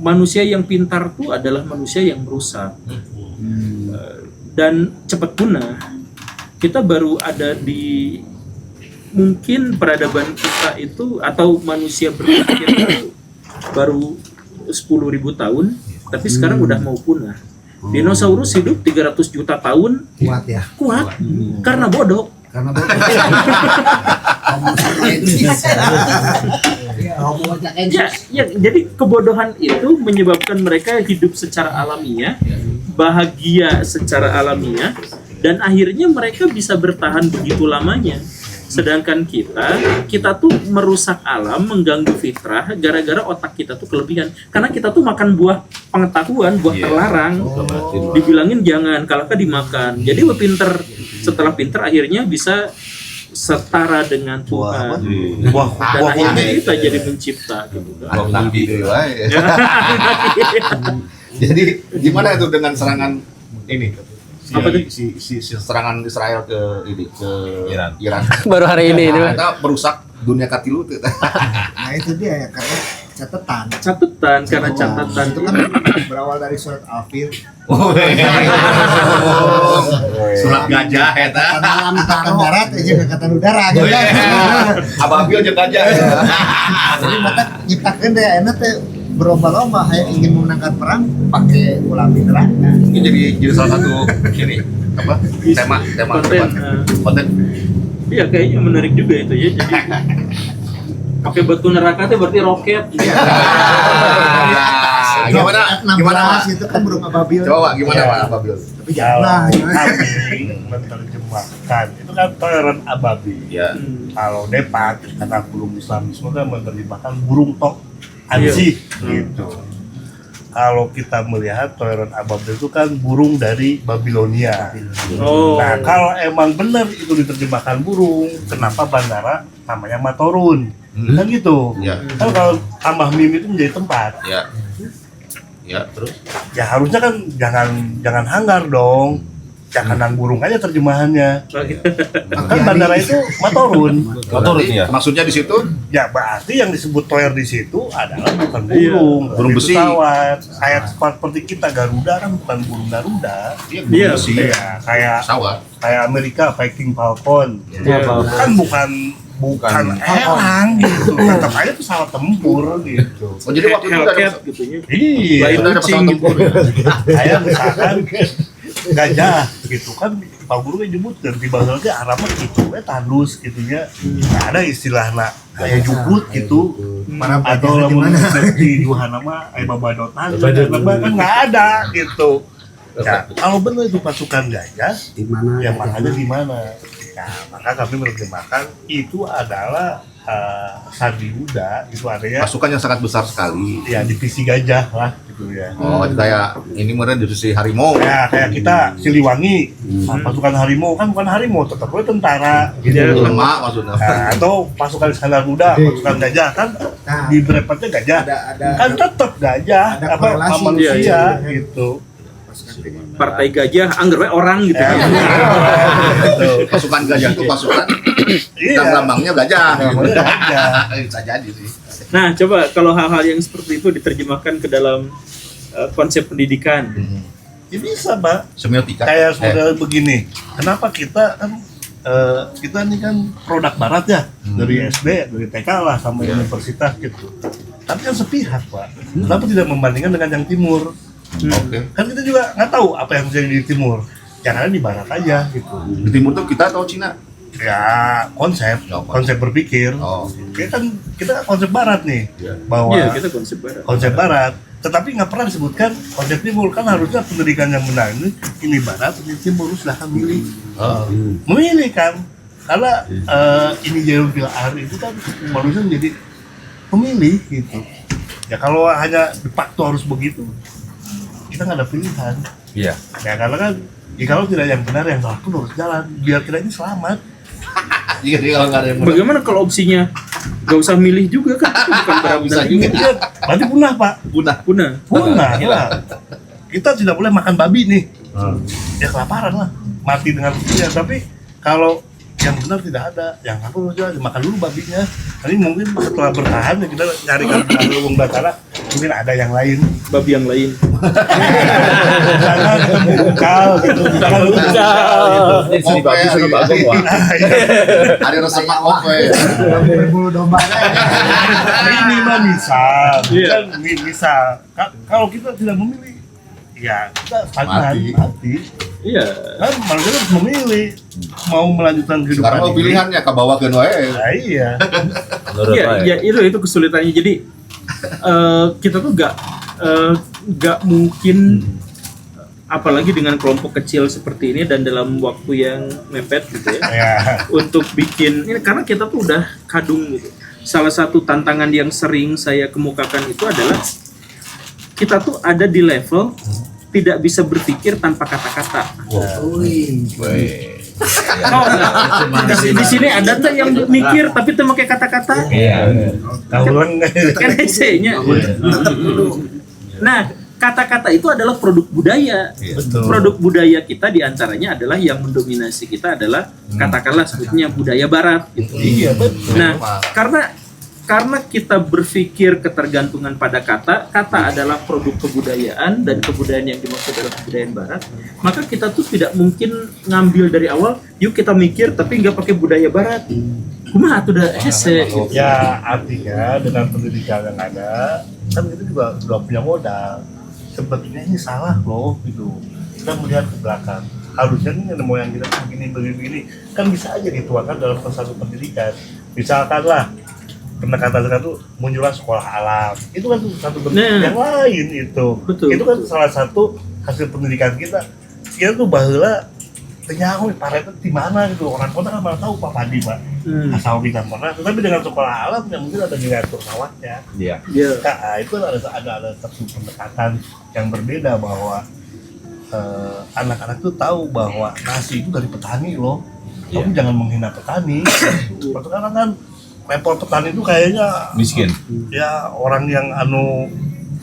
Manusia yang pintar tuh adalah manusia yang merusak dan cepat punah. Kita baru ada di mungkin peradaban kita itu atau manusia berpikir itu baru 10.000 tahun, tapi sekarang udah mau punah. Dinosaurus hidup 300 juta tahun, Kuat ya. kuat karena bodoh. Karena Jadi kebodohan itu menyebabkan mereka hidup secara alamiah, bahagia secara alamiah, dan akhirnya mereka bisa bertahan begitu lamanya. Sedangkan kita tuh merusak alam, mengganggu fitrah gara-gara otak kita tuh kelebihan. Karena kita tuh makan buah pengetahuan, buah terlarang. Dibilangin jangan, kalau dimakan. Jadi pinter, setelah pinter akhirnya bisa setara dengan Tuhan. Dan akhirnya kita jadi pencipta gitu. Buah nabi deh, wah. Jadi gimana itu dengan serangan ini? Apa tuh? Si serangan Israel ke Iran. Baru hari ini Mas. Kita merusak dunia katilu tuh. Nah itu dia ya, karena Catatan karena catatan itu kan berawal dari surat Al-Fil. Surat gajah eta. Angkatan darat aja angkatan udara gitu kan. Ababil jeung gajah. Jadi maka nyiptakeun deh enak teh berlomba-lomba ingin memenangkan perang pakai ulah neraka. Ini jadi salah satu ini apa? Tema konten. Iya kayaknya menarik juga itu ya. Jadi pakai batu neraka itu berarti roket. Gimana? 16 Gimana, Pak? itu kan burung ababil. Coba Pak, gimana Pak Ababil? Tapi janganlah. kami menerjemahkan itu kan toleran ababil. Ya. Kalau Depak kata burung Islamisme kan menerjemahkan burung tok ansih gitu. Kalau kita melihat toleran ababil itu kan burung dari Babilonia. Oh. Nah, kalau emang benar itu diterjemahkan burung, kenapa bandara namanya Matorun? Kan gitu. Ya. Kan kalau tambah mim itu menjadi tempat. Ya. Ya, terus? Ya harusnya kan jangan hanggar dong. Jakanan burung aja terjemahannya. Kan bandara itu Matorun. Matorun ya. Maksudnya di situ Ya berarti yang disebut toyer di situ adalah bukan burung, Burung Itu besi. pesawat. Kayak seperti kita Garuda kan bukan burung Garuda. dia Iya. besi Ya, kayak pesawat. Amerika Viking Falcon. Iya. Kan bukan elang gitu. Tetap aja pesawat tempur gitu. Oh, jadi waktu itu udah ada Hellcat gitu ya. Iya, Lain udah ada kucing pesawat gitu. tempur ya? kayak misalkan gajah gitu kan Pak Guru kan nyebut dan di bahasa Arab gitu tandus gitu nya nggak ada istilah kayak jukut gitu Para atau pelajar di lamun mana? di Yohana mah kayak babadotan kan nggak ada gitu. Ya, kalau benar itu pasukan gajah Di mana? ya makanya di mana ya maka kami menerjemahkan itu adalah Sandi Yuda itu artinya Pasukan yang sangat besar sekali. ya divisi gajah lah gitu ya. Oh, kayak ini meren di sisi harimau. Ya kayak kita Siliwangi, pasukan harimau kan bukan harimau, tetap aja tentara gitu. Ya. Lemak maksudnya. Nah, atau pasukan Iskandar Muda, pasukan gajah kan di berepatnya gajah, Ada kan tetap gajah ada apa korelasi. manusia Iya, gitu. Partai gajah, anggar we orang gitu. Ya, gitu. Pasukan gajah itu pasukan Iya. dan lambangnya gajah. Lambangnya gajah. Bisa jadi sih. Nah, coba kalau hal-hal yang seperti itu diterjemahkan ke dalam konsep pendidikan. Ya bisa, Pak. Semiotika. Kayak saudara begini, kenapa kita kan kita ini kan produk barat ya dari SD, dari TK lah sampai universitas gitu. Tapi kan sepihak, Pak. Kenapa tidak membandingkan dengan yang timur? Oke. Kan kita juga nggak tahu apa yang terjadi di timur. Jangan di barat aja gitu. Di timur tuh kita atau Cina? Ya konsep, Oh, konsep berpikir. Oh. Kita konsep barat nih, bahwa Iya, kita konsep barat. konsep barat. Tetapi nggak pernah disebutkan konsep timur. Kan harusnya pendidikan yang benar ini barat, ini timur, silahkan milih. Memilih kan, karena ini jalur pilihan itu kan manusia menjadi pemilih gitu. Ya kalau hanya de facto harus begitu, kita nggak ada pilihan. Iya. Ya karena kan, ya kalau tidak yang benar yang salah pun harus jalan biar kita ini selamat. Jadi kalau nggak ada yang Bagaimana kalau opsinya gak usah milih juga kan? Itu bukan berat Bisa dan juga. timur. Ya, berarti punah Pak, punah. Punah. punah lah. Kita tidak boleh makan babi nih, ya kelaparan lah, mati dengan sendirinya. Tapi kalau yang benar tidak ada, yang aku harus makan dulu babinya. Nanti mungkin setelah bertahan ya kita carikan luwung batara, mungkin ada yang lain. Babi yang lain. Misalkan ketemu ukal gitu, misalkan ketemu ukal gitu. Ini seni babi sama bagong wah. Nah, iya. Ada resep oke. berbulu domba. Ini mah misal, Iya. kan misal. Kalau kita tidak memilih, ya kita stagnan, Mati. mati. Iya. Kan manusia harus memilih mau melanjutkan kehidupan Sekarang mau ini. pilihannya ke bawah ke wae. Nah, iya. Menurut Iya, Pak ya, itu kesulitannya. Jadi kita tuh gak mungkin apalagi dengan kelompok kecil seperti ini dan dalam waktu yang mepet gitu ya. Ya. Untuk bikin ini karena kita tuh udah kadung gitu. Salah satu tantangan yang sering saya kemukakan itu adalah kita tuh ada di level tidak bisa berpikir tanpa kata-kata. Oh, di sini ada tuh yang mikir tapi tuh pakai kata-kata. Kaulang Kan esenya. Nah, kata-kata itu adalah produk budaya. Betul. Produk budaya kita diantaranya adalah yang mendominasi kita adalah katakanlah sebutnya budaya barat gitu. Iya, betul. Nah, karena kita berpikir ketergantungan pada kata adalah produk kebudayaan dan kebudayaan yang dimaksud adalah kebudayaan barat, maka kita tuh tidak mungkin ngambil dari awal, yuk kita mikir tapi nggak pakai budaya barat. Kumaha tuh udah hese gitu. Ya, artinya dengan pendidikan yang ada, kan kita juga sudah punya modal. Sebetulnya ini salah loh, gitu. Kita melihat ke belakang. Harusnya ini ada yang kita begini, kan bisa aja dituangkan dalam satu pendidikan. Misalkanlah, pendekatan sekarang tuh muncullah sekolah alam. Itu kan satu bentuk Nah. yang lain itu. Betul. Itu kan salah satu hasil pendidikan kita. Kita tuh baheula teu nyaho paretot di mana gitu. Orang kota kan malah tahu Pak Padi, Pak. Asal kita pernah. Tetapi dengan sekolah alam yang mungkin ada nilai sawahnya. Iya. Iya. Nah, itu ada satu pendekatan yang berbeda bahwa anak-anak tuh tahu bahwa nasi itu dari petani loh. Kamu jangan menghina petani. Sekarang kan level petani itu kayaknya Miskin. ya orang yang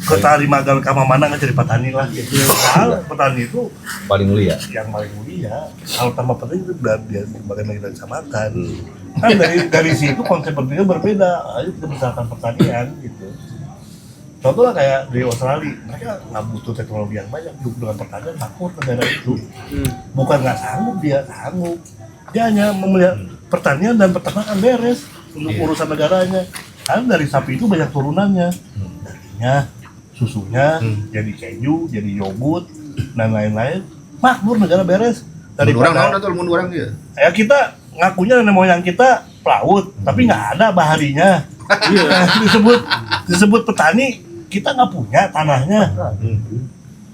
ketari magal kama mana nggak jadi petani lah gitu. Padahal petani itu Paling mulia. yang paling mulia. Kalau tambah petani itu bagaimana kita disamakan. Kan dari situ konsep berpikir berbeda. Ayo kita misalkan pertanian gitu. Contohnya kayak di Australia, mereka nggak butuh teknologi yang banyak, hidup dengan pertanian makmur negara itu. Bukan nggak sanggup, dia sanggup. Dia hanya memelihara pertanian dan peternakan beres untuk urusan negaranya. Karena dari sapi itu banyak turunannya, dagingnya, susunya, jadi keju, jadi yogurt, dan lain-lain. Makmur negara beres. Mun urang naon atuh mun urang dia? Ya kita ngakunya nenek moyang kita pelaut, tapi nggak ada baharinya. disebut petani, kita nggak punya tanahnya.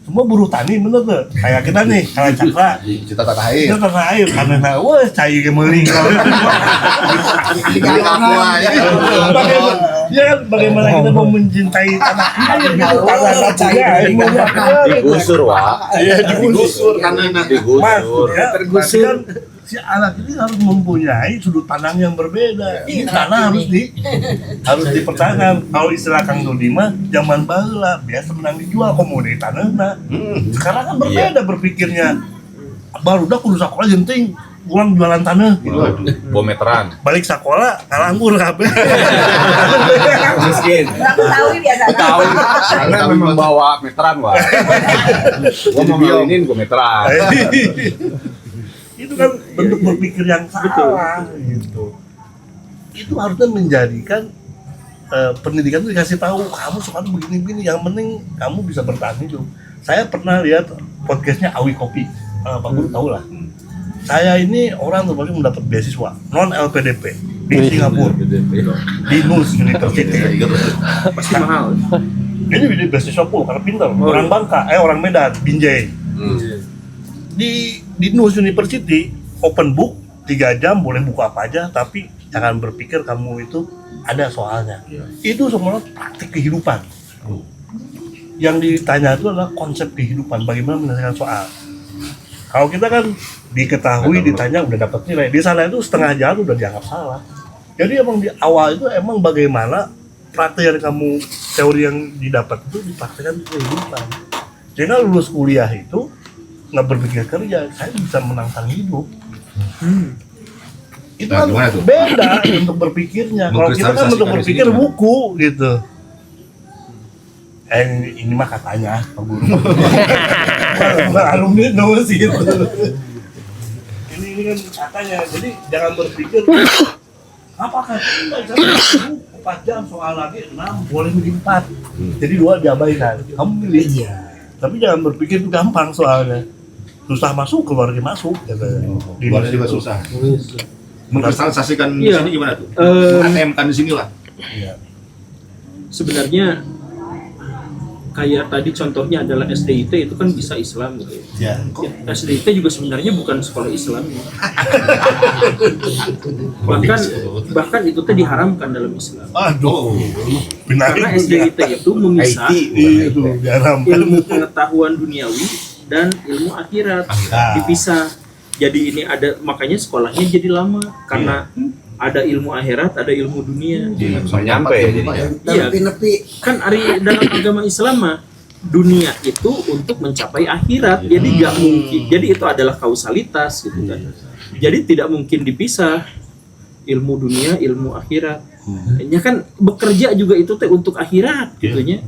Semua buruh tani bener tuh. Kayak kita nih, kayak Cakra. Cita tanah air. Kita tanah air, karena wah cai gemeling. Bagaimana kita mau mencintai tanah air gitu, tanah air. Digusur, Wak. Iya, digusur. Digusur. Tergusur. Si anak ini harus mempunyai sudut pandang yang berbeda. Ini tanah harus dipertahankan. Kalau istilah Kang Dodi mah zaman baheula biasa menang dijual komoditi tanahna. Sekarang kan berbeda berpikirnya. Barudak kudu sakola genting, pulang jualan tanah gitu. Bometeran. Balik sekolah nganggur kabeh. Miskin. Betawi biasa. Tahu. Karena memang bawa meteran, Wak. Gua mau ngawinin gua meteran. Itu kan bentuk berpikir yang salah gitu. Itu harusnya menjadikan pendidikan itu dikasih tahu kamu suka begini-begini, yang penting kamu bisa bertahan hidup. Saya pernah lihat podcastnya Awi Kopi, Pak Guru tahu lah. Saya ini orang terbaik mendapat beasiswa non LPDP di Singapura, di NUS University. Pasti mahal. Ini di beasiswa full karena pintar, orang Bangka, orang Medan, Binjai. Di NUS University open book 3 jam boleh buka apa aja, tapi jangan berpikir kamu itu ada soalnya. Itu semua praktik kehidupan. Yang ditanya itu adalah konsep kehidupan, bagaimana menyelesaikan soal. Kalau kita kan diketahui ditanya udah dapat nilai, di sana itu setengah jalan udah dianggap salah. Jadi emang di awal itu emang bagaimana praktek yang kamu teori yang didapat itu dipraktekkan di kehidupan. Sehingga lulus kuliah itu nggak berpikir kerja, saya bisa menantang hidup. Itu Nah, kan gimana tuh? beda untuk berpikirnya. Kalau kita kan untuk berpikir Mengkristalisasikan buku gitu. Ini mah katanya Pak Guru. Bukan alumni nulis gitu. Ini kan katanya. Jadi jangan berpikir apakah kita bisa 4 jam soal lagi 6 boleh milih 4. Jadi 2 diabaikan. Kamu milih. Tapi jangan berpikir itu gampang soalnya. Susah masuk, keluar masuk katanya. Di Luarnya juga susah. Mengkristalisasikan di Iya. sini gimana tuh? Eh, ATM-kan di sini lah. Iya. Sebenarnya kayak tadi contohnya adalah SDIT itu kan bisa Islam gitu ya. Ya. SDIT juga sebenarnya bukan sekolah Islam ya. bahkan itu teh diharamkan dalam Islam. Aduh. Benar Karena itu. SDIT itu memisah Itu garam. ilmu pengetahuan duniawi dan ilmu akhirat, dipisah. Jadi ini ada, makanya sekolahnya jadi lama karena ada ilmu akhirat, ada ilmu dunia. Bisa nyampe jadinya. Iya. Kan ari dalam agama Islam mah dunia itu untuk mencapai akhirat, jadi nggak mungkin. Jadi itu adalah kausalitas gitu kan. Jadi tidak mungkin dipisah ilmu dunia, ilmu akhirat. Ya kan bekerja juga itu teh untuk akhirat gitunya.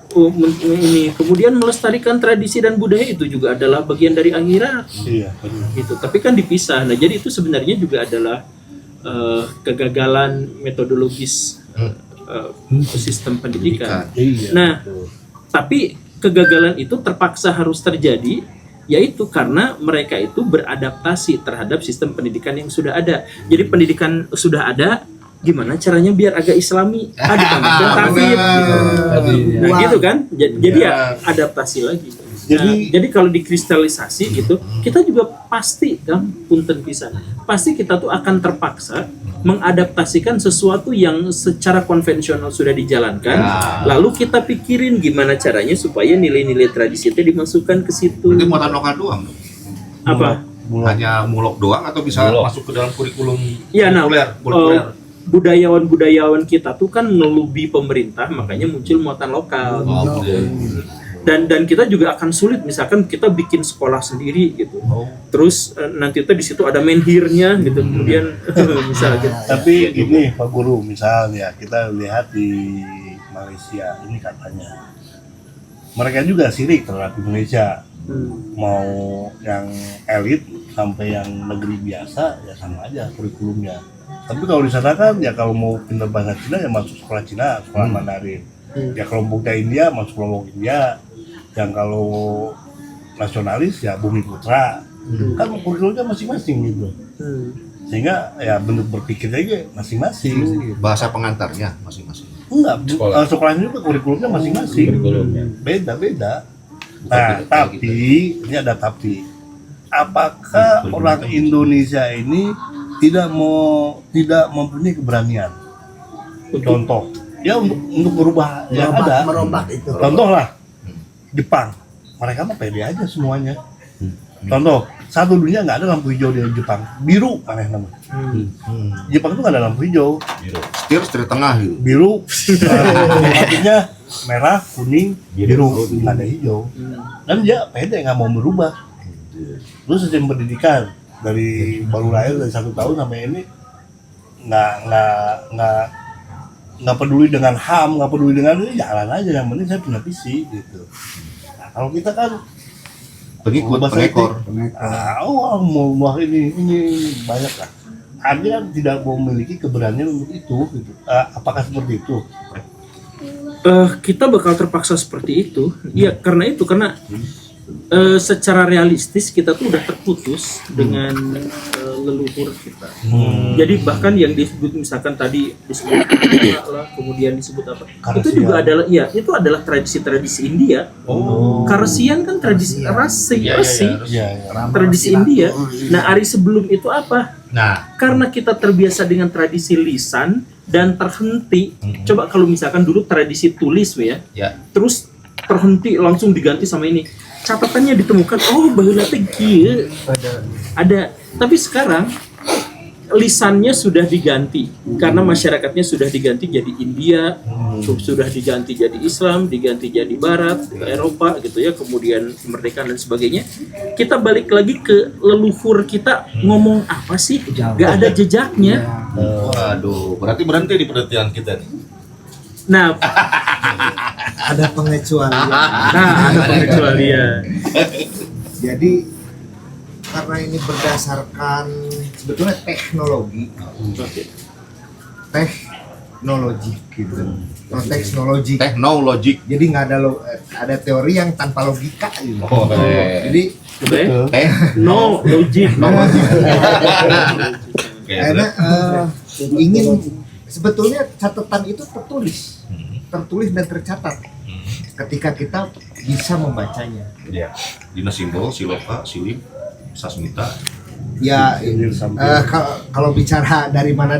Ini kemudian melestarikan tradisi dan budaya itu juga adalah bagian dari akhirat. Iya. Gitu. Tapi kan dipisah. Nah, jadi itu sebenarnya juga adalah kegagalan metodologis sistem pendidikan. Nah, tapi kegagalan itu terpaksa harus terjadi, yaitu karena mereka itu beradaptasi terhadap sistem pendidikan yang sudah ada. Jadi pendidikan sudah ada, gimana caranya biar agak islami, ditambahkan tafid gitu. Nah gitu kan, jadi ya adaptasi lagi. Jadi kalau dikristalisasi gitu, kita juga pasti kan punten pisan. Pasti kita tuh akan terpaksa mengadaptasikan sesuatu yang secara konvensional sudah dijalankan, lalu kita pikirin gimana caranya supaya nilai-nilai tradisi itu dimasukkan ke situ. Berarti muatan lokal doang. Apa? Hanya mulok doang atau bisa masuk ke dalam kurikulum Ya, nah, kulturer? budayawan kita tuh kan melobi pemerintah, makanya muncul muatan lokal. Dan kita juga akan sulit misalkan kita bikin sekolah sendiri gitu. Terus nanti tuh di situ ada menhirnya gitu. Kemudian misalnya Tapi gini Pak Guru, misalnya kita lihat di Malaysia ini katanya mereka juga sirik terhadap Indonesia. Mau yang elit sampai yang negeri biasa ya sama aja kurikulumnya. Tapi kalau di sana kan ya kalau mau pintar bahasa Cina ya masuk sekolah Cina, sekolah Mandarin. Ya kelompoknya India masuk kelompok India. Yang kalau nasionalis ya Bumi Putra. Kan kurikulumnya masing-masing gitu. Sehingga ya bentuk berpikirnya juga masing-masing. Bahasa pengantarnya masing-masing. Enggak, sekolahnya juga kurikulumnya masing-masing. Beda-beda. Nah, tapi ini ada tapi. Apakah orang Indonesia ini tidak mempunyai keberanian? Contoh, ya untuk berubah yang ada. Merombak itu. Contoh lah, Jepang, mereka mah pede aja semuanya. Contoh, satu dunia nggak ada lampu hijau di Jepang, biru aneh nama. Jepang itu nggak ada lampu hijau, Setir tengah gitu. biru, artinya merah, kuning, biru, nggak ada hijau. Dan dia pede nggak mau berubah. Terus sistem pendidikan dari baru lahir dari 1 tahun sampai ini nggak peduli dengan HAM, nggak peduli dengan ini, jalan aja, yang penting saya punya visi gitu. Nah, kalau kita kan Pengekor. mau ini banyak lah. Ada yang tidak memiliki keberanian untuk itu gitu. Apakah seperti itu? kita bakal terpaksa seperti itu. Ya karena secara realistis kita tuh udah terputus dengan leluhur kita. Jadi bahkan yang disebut misalkan tadi disebut lah, kemudian disebut apa? Karasian. Itu juga adalah itu adalah tradisi India. Karasian kan tradisi rasi, tradisi India. Nah, hari sebelum itu apa? Nah, Karena kita terbiasa dengan tradisi lisan dan terhenti. Coba kalau misalkan dulu tradisi tulis ya. Terus terhenti langsung diganti sama ini. Catatannya ditemukan, baheula teh kieu. Ada. Tapi sekarang lisannya sudah diganti karena masyarakatnya sudah diganti jadi India, sudah diganti jadi Islam, diganti jadi Barat, Eropa gitu ya, kemudian kemerdekaan dan sebagainya. Kita balik lagi ke leluhur kita ngomong apa sih? Gak ada jejaknya. waduh, berarti berhenti di penelitian kita nih. Nah, Ada pengecualian. ada pengecualian. Jadi karena ini berdasarkan sebetulnya teknologi gitu, teknologi. Teknologi. Jadi nggak ada teori yang tanpa logika gitu. Jadi No logic. karena ingin sebetulnya catatan itu tertulis dan tercatat ketika kita bisa membacanya. Dina simbol, siloka, silip, sasmita. Ya, kalau bicara dari mana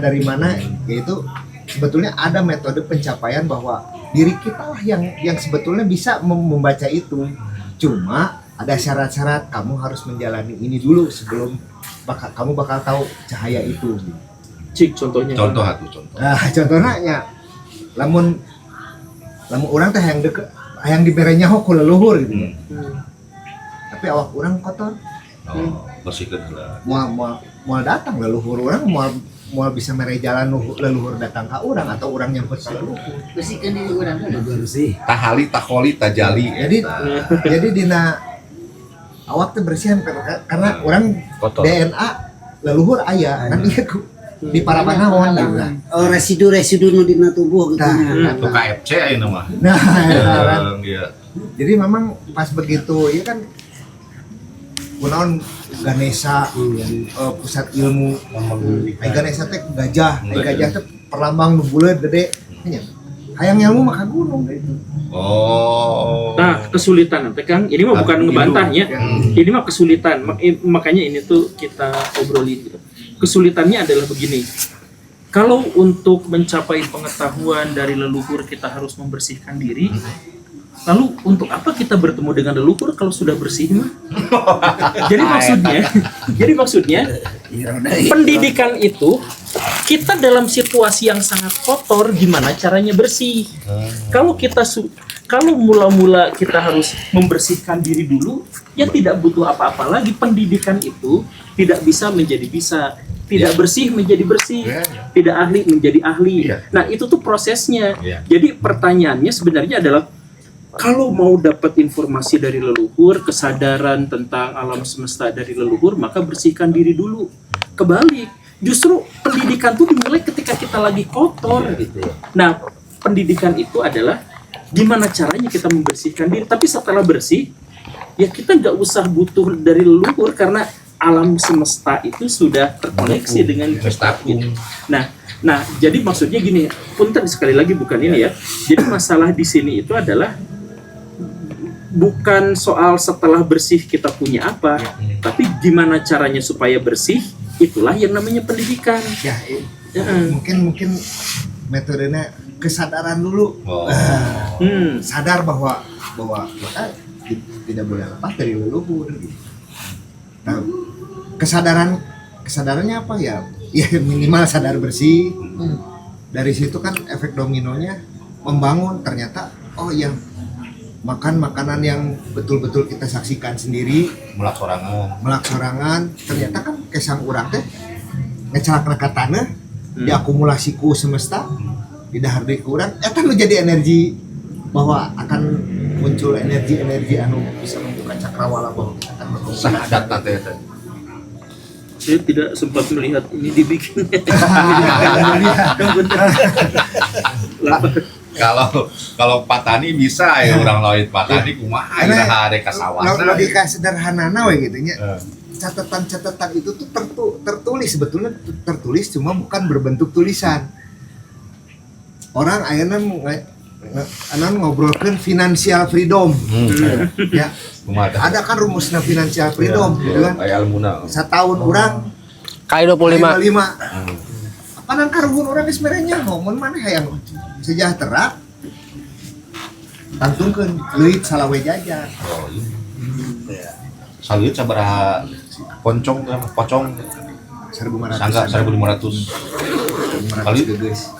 yaitu sebetulnya ada metode pencapaian bahwa diri kita lah yang sebetulnya bisa membaca itu. Cuma ada syarat-syarat, kamu harus menjalani ini dulu sebelum kamu bakal tahu cahaya itu. Cik contohnya. Contoh. Nah, contohnya lamun orang teh yang diberenya ku leluhur gitu. Tapi awak orang kotor. Bersihkan lah. Mau datang leluhur orang mau bisa mere jalan leluhur datang ke orang atau orang yang ke leluhur. Bersihkan diri orang Bersih. Tahali, taholi, tajali. Jadi dina awak teh bersihan karena orang Kotor. DNA leluhur aya kan dia di para panaon gitu. Residu nu dina tubuh gitu. Itu KFC aja mah. Iya. Jadi memang pas begitu ya kan kunaon Ganesha pusat ilmu. Ganesha teh gajah teh perlambang nu buleud gede nya. Hayang ilmu mah ka gunung gitu. Oh. Nah, kesulitan nanti Kang, ini mah bukan ngebantahnya. Ini mah kesulitan. Makanya ini tuh kita obrolin gitu. Kesulitannya adalah begini. Kalau untuk mencapai pengetahuan dari leluhur kita harus membersihkan diri. Lalu untuk apa kita bertemu dengan leluhur kalau sudah bersih mah? Jadi maksudnya pendidikan itu kita dalam situasi yang sangat kotor, gimana caranya bersih? Kalau mula-mula kita harus membersihkan diri dulu, ya tidak butuh apa-apa lagi. Pendidikan itu tidak bisa menjadi bisa, tidak bersih menjadi bersih, tidak ahli menjadi ahli. Nah itu tuh prosesnya. Jadi pertanyaannya sebenarnya adalah kalau mau dapat informasi dari leluhur, kesadaran tentang alam semesta dari leluhur, maka bersihkan diri dulu. Kebalik, justru pendidikan itu dimulai ketika kita lagi kotor gitu. Nah, pendidikan itu adalah gimana caranya kita membersihkan diri. Tapi setelah bersih, ya kita nggak usah butuh dari leluhur karena alam semesta itu sudah terkoneksi dengan kita. Gitu. Nah, jadi maksudnya gini, punten sekali lagi bukan ini ya. Jadi masalah di sini itu adalah bukan soal setelah bersih kita punya apa, tapi gimana caranya supaya bersih, itulah yang namanya pendidikan. Ya, mungkin metodenya kesadaran dulu. Sadar bahwa kita tidak boleh lepas dari leluhur gitu. Nah, kesadarannya apa ya? Ya minimal sadar bersih. Dari situ kan efek dominonya membangun, ternyata oh ya makan makanan yang betul-betul kita saksikan sendiri, Melak sorangan, ternyata kan kesang urang teh ngecelakna ka tanah, diakumulasi ku semesta, didahar deui ku urang, eta nu jadi energi bahwa akan muncul energi anu bisa membuka cakrawala bahwa kita akan berkembang. sahadat nanti ya. Saya tidak sempat melihat ini dibikin. Kalau Patani bisa ya orang lain Patani kumaha iraha ada kasawasan. Logika sederhanana we gitu nya. Catatan itu tuh tertulis, sebetulnya tertulis cuma bukan berbentuk tulisan. Orang ayeuna ngobrolkeun financial freedom. Ya. Ada kan rumusna financial freedom gitu kan. Kayak almuna. Setahun orang Kali 25. Apa nang karuhun orang geus merenya ngomong mana hayang sejahtera. Tangtungkeun leuit salawe jajan. Salut sabaraha pocong 1.500. sangga 1.500 kali 25.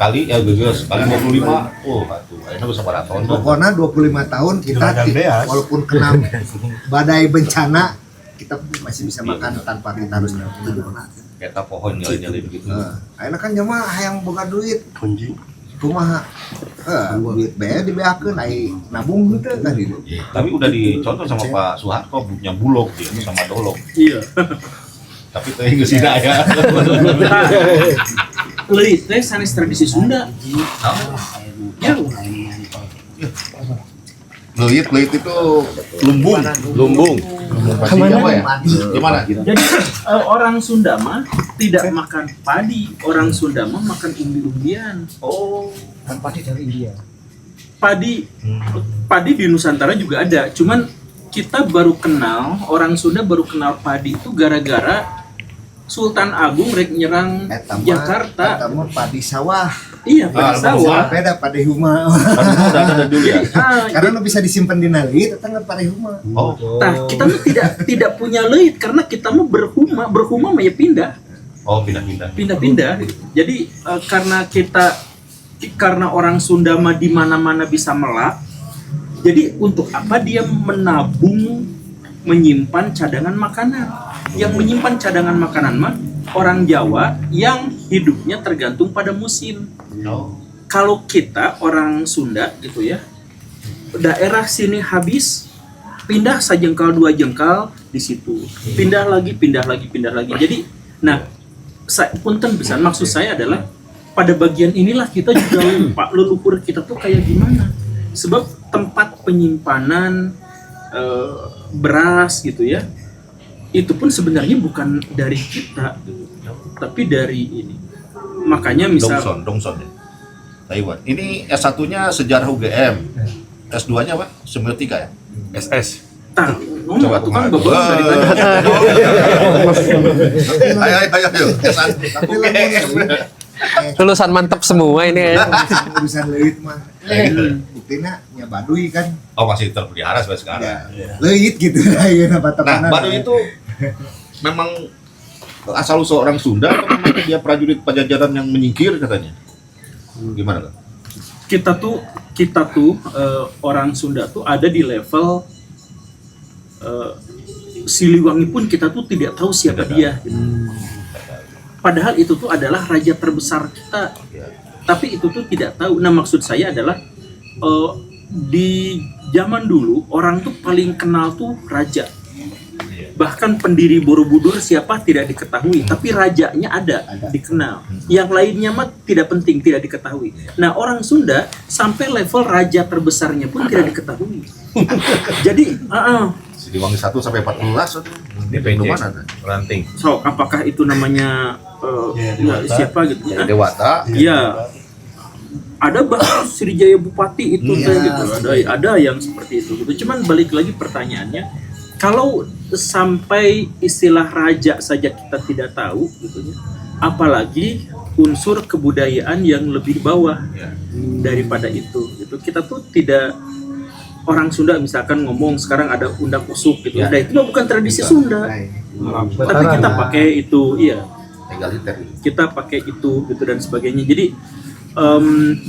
Oh atuh ayeuna geus sabaraha tahun. Pokoknya 25 tahun kita walaupun kena badai bencana kita masih bisa makan tanpa kita harus hidup. Eta pohon nyali-nyali begitu. Ayeuna kan jama hayang boga duit. Kumaha? Duit bae dibeakeun ai nabung gitu kan gitu. Tapi udah dicontoh sama Pak Soeharto punya bulog dia sama dolog. Iya. Tapi teh geus sida ya. Leuit teh sanes tradisi Sunda. Ya. Leuit itu lumbung. Kemana? Apa ya? Gimana? Jadi orang Sunda mah tidak makan padi, orang Sunda mah makan umbi-umbian. Oh, Padi dari India. Padi di Nusantara juga ada, cuman kita baru kenal, orang Sunda baru kenal padi itu gara-gara Sultan Agung rek nyerang Jakarta. Eta mah padi sawah. Iya, padi sawah. Beda padi huma. ada dulu ya. Karena nu bisa disimpan di leuit eta ngan padi huma. Oh. Nah, kita mah tidak punya leuit karena kita mah berhuma mah ya pindah. Oh, pindah-pindah. Jadi karena orang Sunda mah di mana-mana bisa melak. Jadi untuk apa dia menabung, menyimpan cadangan makanan? Yang menyimpan cadangan makanan mah orang Jawa yang hidupnya tergantung pada musim. Oh. Kalau kita orang Sunda gitu ya, daerah sini habis, pindah sajengkal dua jengkal di situ, pindah lagi. Jadi, nah, punten besar maksud saya adalah pada bagian inilah kita juga lupa leluhur kita tuh kayak gimana. Sebab tempat penyimpanan beras gitu ya, itu pun sebenarnya bukan dari kita, tapi dari ini makanya misal Dongson ya. Taiwan. Ini S1-nya sejarah UGM. S2-nya apa? Semiotika ya? SS. Coba tuh. kan babon dari tadi. Ayo. S1 UGM. Lulusan mantep semua ini ya. Urusan leuit mah. Buktina nya baduy kan. Oh, masih terpelihara sampai sekarang. Leuit gitu ayeuna Nah, patokanna. Baduy itu memang asal seorang Sunda atau memang dia prajurit Pajajaran yang menyingkir katanya? Gimana, Kak? Kita tuh orang Sunda tuh ada di level Siliwangi pun kita tuh tidak tahu siapa dia. Gitu. Padahal itu tuh adalah raja terbesar kita. Tapi itu tuh tidak tahu. Nah, maksud saya adalah di zaman dulu orang tuh paling kenal tuh raja. Bahkan pendiri Borobudur siapa tidak diketahui, tapi rajanya ada, dikenal. Yang lainnya mah tidak penting, tidak diketahui. Nah, orang Sunda sampai level raja terbesarnya pun tidak diketahui. Jadi, Siliwangi 1 sampai 14 itu. DPJ. Mana tuh? Ranting. so apakah itu namanya siapa gitu ya? Dewata. Iya. Ada bahkan Sriwijaya Bupati itu gitu. Ada yang seperti itu gitu. Cuman balik lagi pertanyaannya, kalau sampai istilah raja saja kita tidak tahu gitu ya, apalagi unsur kebudayaan yang lebih bawah daripada itu gitu. Kita tuh tidak, orang Sunda misalkan ngomong sekarang ada undang usuk gitu. Nah, itu mah bukan tradisi Sunda. Tapi kita pakai itu, iya. Egaliter. Kita pakai itu gitu dan sebagainya. Jadi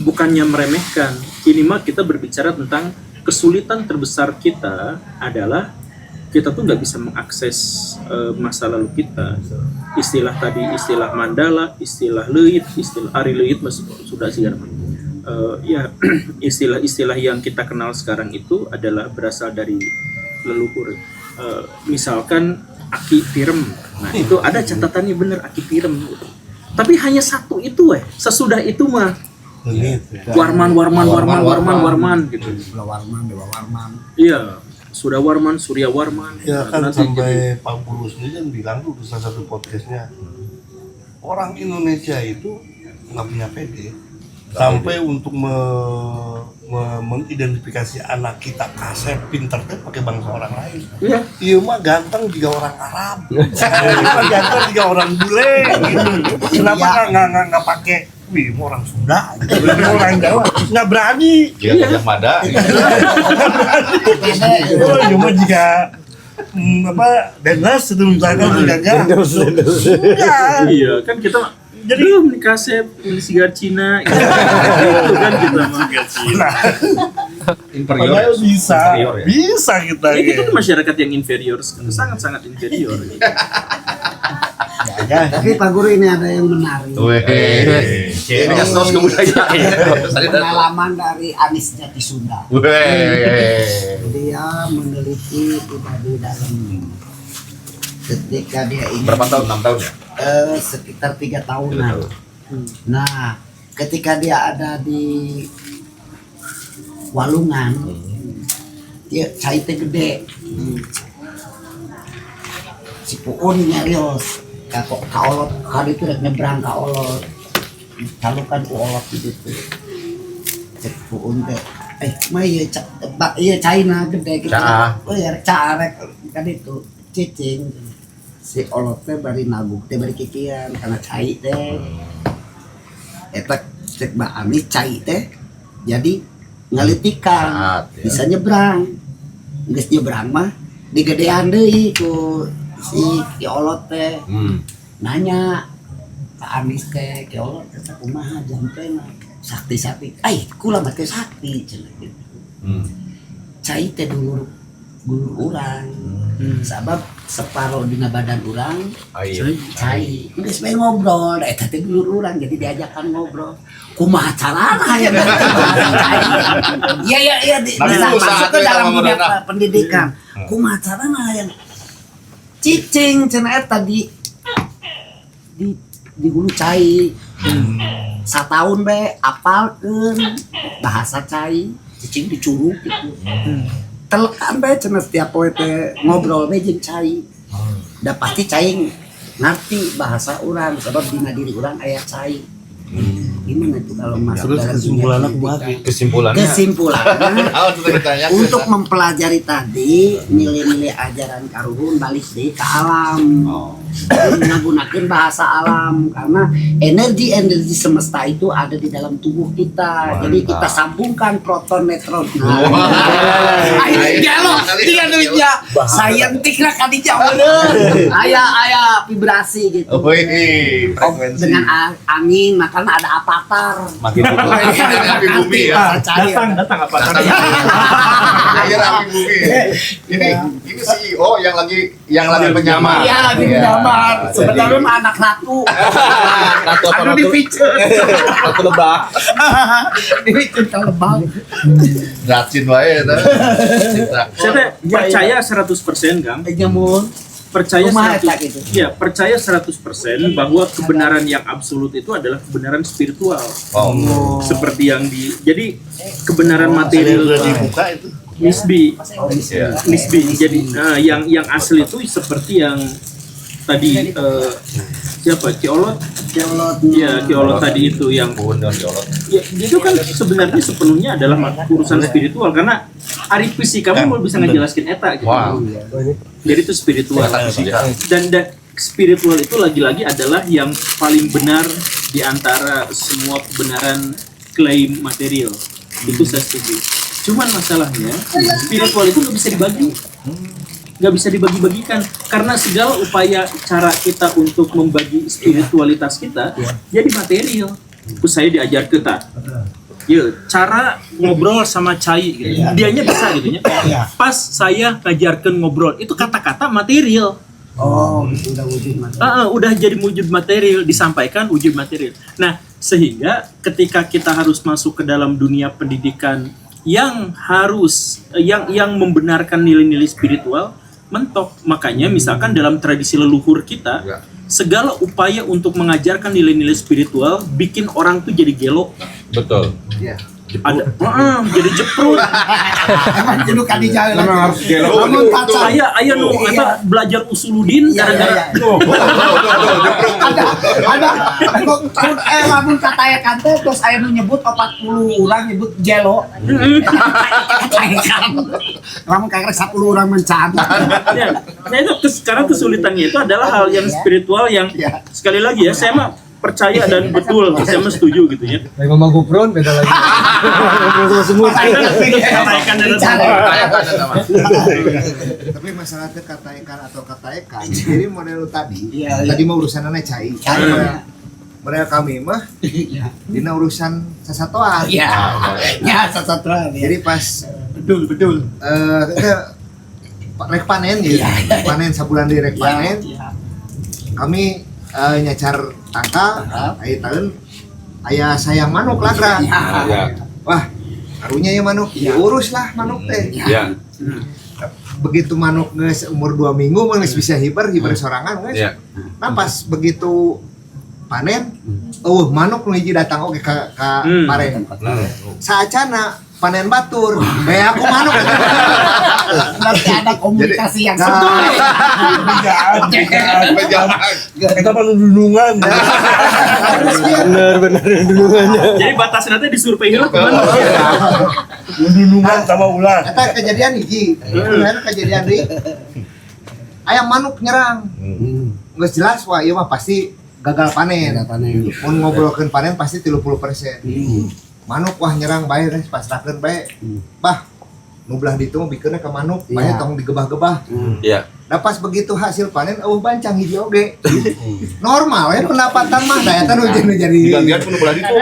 bukannya meremehkan, ini mah kita berbicara tentang kesulitan terbesar kita adalah kita tuh nggak bisa mengakses masa lalu kita. Istilah tadi, istilah Mandala, istilah Leuit, istilah Ari Leuit masih sudah sejarah. Ya istilah-istilah yang kita kenal sekarang itu adalah berasal dari leluhur. Misalkan Aki Pirem. Nah, itu ada catatannya bener Aki Pirem gitu. Tapi hanya satu itu sesudah itu mah Warman gitu. Dewa Warman. Iya, sudah Warman, Surya Warman. Ya kan Nanti sampai Pak Guru sendiri kan bilang tuh di salah satu podcastnya, orang Indonesia itu nggak punya PD sampai untuk mengidentifikasi anak kita kasep pinter teh pakai bangsa orang lain. Iya. Iya mah ganteng juga orang Arab. Iya mah ganteng juga orang bule gitu. Kenapa nggak pakai wih mau orang Sunda gitu. Orang Jawa nggak berani. Dia Gajah Mada. Oh iya mah jika Denlas itu misalkan Gajah. Iya, kan kita jadi beli kasep, beli sigar Cina, gitu kan kita mah. Nah, Inferior. padahal bisa, Inferior ya? bisa kita. Ya, kita tuh masyarakat yang inferior, sangat-sangat inferior. Tapi Pak Guru ini ada yang menarik. Weh. Ini astos kebudayaan. Pengalaman dari Anis Jati Sunda. Weh. Dia meneliti di dalam ketika dia ini Berapa tahun? 6 tahun ya? sekitar 3 tahunan. Nah, ketika dia ada di Walungan, dia caite gede. Si Puun nyarios, kaolot kali itu nyebrang kaolot, talukan kaolot gitu. Cek Puun teh, mah iya China gede gitu. Oh ya carek kan itu cicing. Si olot teh bari nabuk teh bari kikian karena cai teh. Eta cek Mbak Anis cai teh jadi ngalitikan bisa nyebrang. Geus nyebrang mah digedean deui ku si olot teh. Nanya Pak Anis teh ke olot teh kumaha jampena sakti-sakti. Kula mah teh sakti cenah gitu. Cai teh dulu urang. Sabab separuh dina badan urang cai geus bae ngobrol eta teh dulur urang jadi diajakan ngobrol kumaha carana ya cai iya masuk ke dalam dunia pendidikan kumaha carana ya cicing cenah eta di hulu cai satahun bae apalkeun bahasa cai cicing dicurug gitu telekan bae cenah setiap poe teh ngobrol bae jeung cai. Da pasti cai ngarti bahasa urang sebab dina diri urang aya cai. Gimana tuh kalau masuk Terus dalam kesimpulannya dunia kumaha? pendidikan? Kesimpulannya Kesimpulannya Untuk ditanya untuk mempelajari tadi nilai-nilai ajaran karuhun balik deh ke alam. Menggunakan bahasa alam karena energi semesta itu ada di dalam tubuh kita. Jadi kita sambungkan proton neutron. Gelo, tiga duitnya. Saintik lah kali jauh Aya vibrasi gitu. Dengan angin makanya ada avatar. makin gitu. Api bumi ya. Datang apa? Akhir api bumi. Ini CEO yang lagi menyamar. Iya lagi menyamar. Sebenarnya mah anak ratu. Ratu apa Aduh ratu? dipicet. Ratu lebah. Dipicet ke lebah. Racin wae eta. Saya percaya 100% Kang. Nyamun. Percaya Kumaha 100%. eta gitu? Ya, percaya 100% bahwa kebenaran yang absolut itu adalah kebenaran spiritual. Seperti yang jadi kebenaran material dibuka itu. nisbi. Iya. Nisbi. Jadi yang asli itu seperti yang tadi siapa? Kiolot. Ya, Kiolot tadi itu yang ya, itu kan sebenarnya sepenuhnya adalah urusan spiritual karena Arif fisika kamu mau bisa ngejelaskan eta gitu. Wow. Jadi itu spiritual. Dan spiritual itu lagi-lagi adalah yang paling benar di antara semua kebenaran klaim material. Itu saya setuju. Cuman masalahnya spiritual itu nggak bisa dibagi. Nggak bisa dibagi-bagikan karena segala upaya cara kita untuk membagi spiritualitas kita jadi material. Terus saya diajar kita, ya cara ngobrol sama Cai gitu. Dianya bisa gitu ya. Pas saya ngajarkan ngobrol itu kata-kata material. Oh, udah wujud materi. Udah jadi wujud material, disampaikan wujud material. Nah, sehingga ketika kita harus masuk ke dalam dunia pendidikan yang harus yang membenarkan nilai-nilai spiritual mentok. Makanya misalkan dalam tradisi leluhur kita segala upaya untuk mengajarkan nilai-nilai spiritual bikin orang tuh jadi gelo. Betul. Ada jadi jeprut. Emang jenuh kali jalan. Memang harus gelo. Namun kata Aya nu eta belajar usuludin gara-gara ada lamun kata ya kante terus aya nu nyebut 40 orang nyebut jelo. Lamun kayak 10 orang mencan. Ya, nah itu sekarang kesulitannya itu adalah hal yang spiritual yang sekali lagi ya saya mah percaya dan betul saya mah setuju gitu ya. Ngomong kupron beda lagi. Sampaikan dan Tapi masalah teh kata ikan atau kata ikan, jadi model tadi mah urusannya Cai. Model kami mah dina urusan sasatoan. Ya sasatoan. Jadi pas Betul. rek panen gitu. Panen sabulan di rek panen. Kami nyacar tangka, aya taeun aya sayang manuk lagra. Wah, karunya ya manuk, diurus lah manuk teh. Iya. Begitu manuk geus umur 2 minggu geus bisa hiber sorangan geus. Nah pas begitu panen, manuk nu hiji datang oge ka pare. Saacana panen batur, kayak aku manuk. Nanti ada komunikasi yang Kita perlu dundungan. Bener dulungannya. jadi batasnya nanti disurvei heula kemana? Dundungan sama ular. Eta kejadian hiji. Eta kejadian deui. Aya manuk nyerang. Geus jelas wah ieu mah pasti gagal panen. Mun ngobrolkeun panen pasti 30%. Manuk wah nyerang bae geus pasrahkeun bae. Bah, nu belah ditu mah bikeunna ka manuk, bae tong digebah-gebah. Iya. Da pas begitu hasil panen bancang hiji oge. Normal ya pendapatan mah da eta nu jadi Digantian pun belah itu.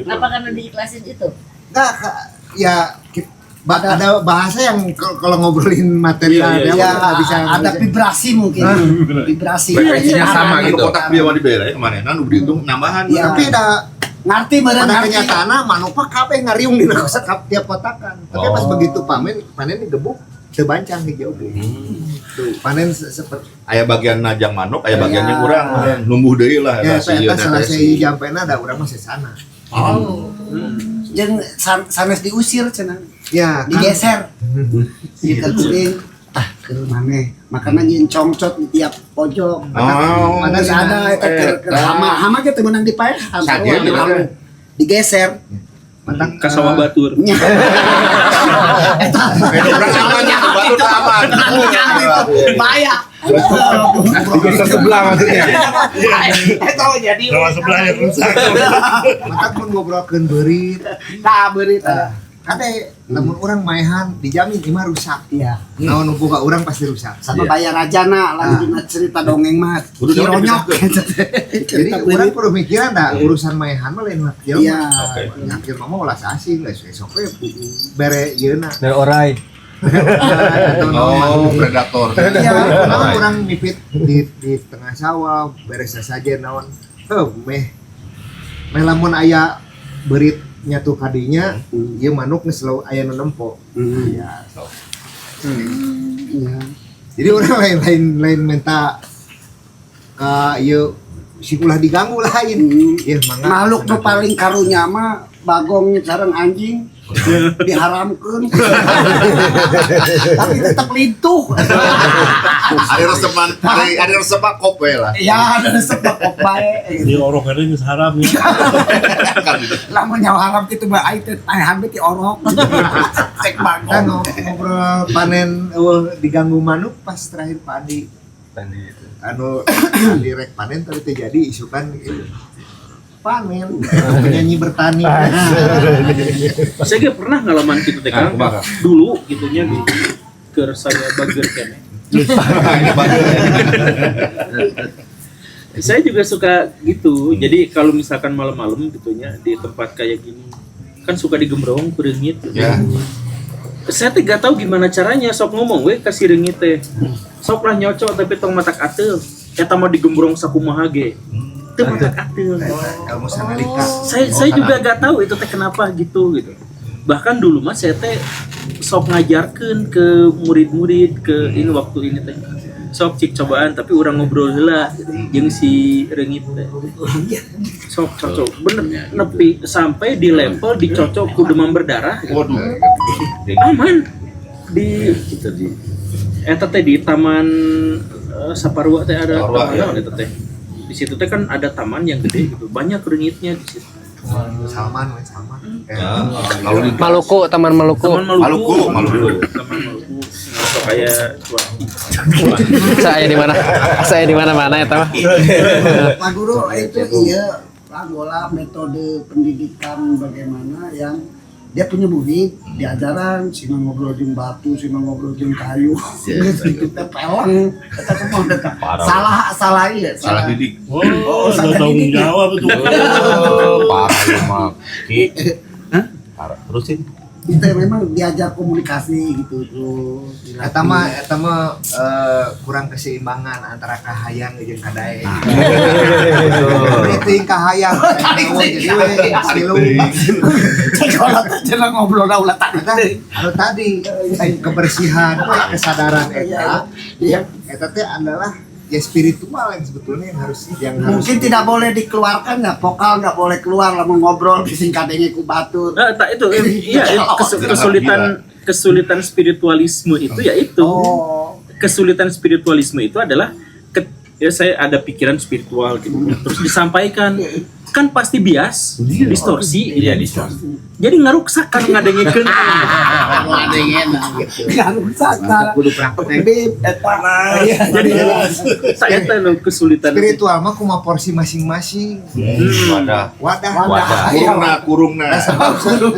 Apa karena diikhlasin itu? enggak ya ada bahasa yang kalau ngobrolin material Iya, dia nggak bisa ada vibrasi mungkin. Vibrasi. Frekuensinya sama gitu. Kotak dia mah dibere kemarin nu dihitung nambahan. tapi ada Ngerti pada ngerti. kenyataannya manuk mah kabeh ngariung di tiap kotakan. Tapi pas begitu panen digebuk teu bancang hiji oge. Tuh, panen seperti Aya bagian najang manuk, aya bagiannya urang numbuh deui lah. ya Eta eta salah si saya jampena ada urang masih sana. Jeung sanes diusir cenah. Ya, kan Digeser. Di kuring. ke maneh makanya nyin congcot di tiap pojok Oh. mana ada ke hama gitu menang di pae Sajen, di mana? digeser menang Ka sawah batur. nya Orang aman ya, batur aman. bahaya Di sebelah maksudnya. eta jadi Sama sebelah yang rusak. maka pun ngobrolkeun beurit tah beurit kade lamun urang maehan dijamin imah rusak iya naon nu boga urang pasti rusak sama bayar rajana lalu dina cerita dongeng mah kironyok jadi urang perlu mikiran dah urusan maehan mah lain wakil iya wakil mah ulah asing geus esok we bere yeuna Dari orai. Oh, predator. iya naon urang nipit di tengah sawah beres saja naon meh lamun aya beurit nyatu kadinya ieu manuk geus aya nu nempo ya iya jadi orang lain minta ieu si ulah diganggu lain ya mangga makhluk nu paling karunya mah bagong sareng anjing diharamkeun tapi tetap lintuh Ada resepan, ada resepan kop we lah. ya ada sebab bae Di orok ada geus haram ya. lamun nyawa haram kitu mah ai teh tahan ti orok cek kita bagong ngobrol panen diganggu manuk pas terakhir padi anu direk panen tapi teh jadi isukan gitu. Panen penyanyi bertani Saya ge pernah ngalaman kitu teh Kang. Dulu gitunya di keur saya bager keneh. Saya juga suka gitu. Jadi kalau misalkan malam-malam gitunya di tempat kayak gini kan suka digembrong ku reungit. Ya. Saya teh gak tahu gimana caranya sok ngomong we ka si reungit teh. Sok lah nyocok tapi tong matak ateul. Eta mah digembrong sakumaha ge. Teu matak ateul. ilmu sanalika Saya juga gak tahu itu teh kenapa gitu. Bahkan dulu mah saya teh sok ngajarkeun ke murid-murid ke ini waktu ini teh. Sok cik cobaan tapi orang ngobrol heula jeung si reungit teh. Sok cocok bener nepi sampai di level dicocok ku demam berdarah. Waduh. Aman di eta teh di taman Saparua teh ada Saparua, taman eta teh. Di situ teh kan ada taman yang gede gitu. Banyak reungitnya di situ. Salman Ya, kalau di Maluku, Taman Maluku. Taman Maluku. Maluku. Taman Maluku. Nggak kayak cuaci. Saya di mana? Saya di mana-mana ya tahu. Pak Guru itu iya Pak Gola metode pendidikan bagaimana yang dia punya murid diajaran sih ngobrol di batu sih ngobrol di kayu itu teh peleng kita semua salah iya salah didik. Oh, salah tanggung didik. jawab itu. Parah mah. Terusin. Kita memang diajar komunikasi gitu tuh eta mah kurang keseimbangan antara kahayang jeung kadae. Teuing kahayang jadi we silung. kalau aja ngobrol lah ulah Tadi kebersihan kesadaran eta teh adalah ya spiritual yang sebetulnya yang harus mungkin tidak boleh dikeluarkan ya vokal nggak boleh keluar lah ngobrol disingkatnya ku batur Tak itu iya kesulitan spiritualisme itu ya itu. Kesulitan spiritualisme itu adalah ya saya ada pikiran spiritual gitu terus disampaikan kan pasti bias distorsi iya distorsi jadi ngaruksak kan ngadengikeun nggak rusak kudu praktek jadi saya tahu kesulitan spiritual mah kumaha porsi masing-masing wadah Kurungna.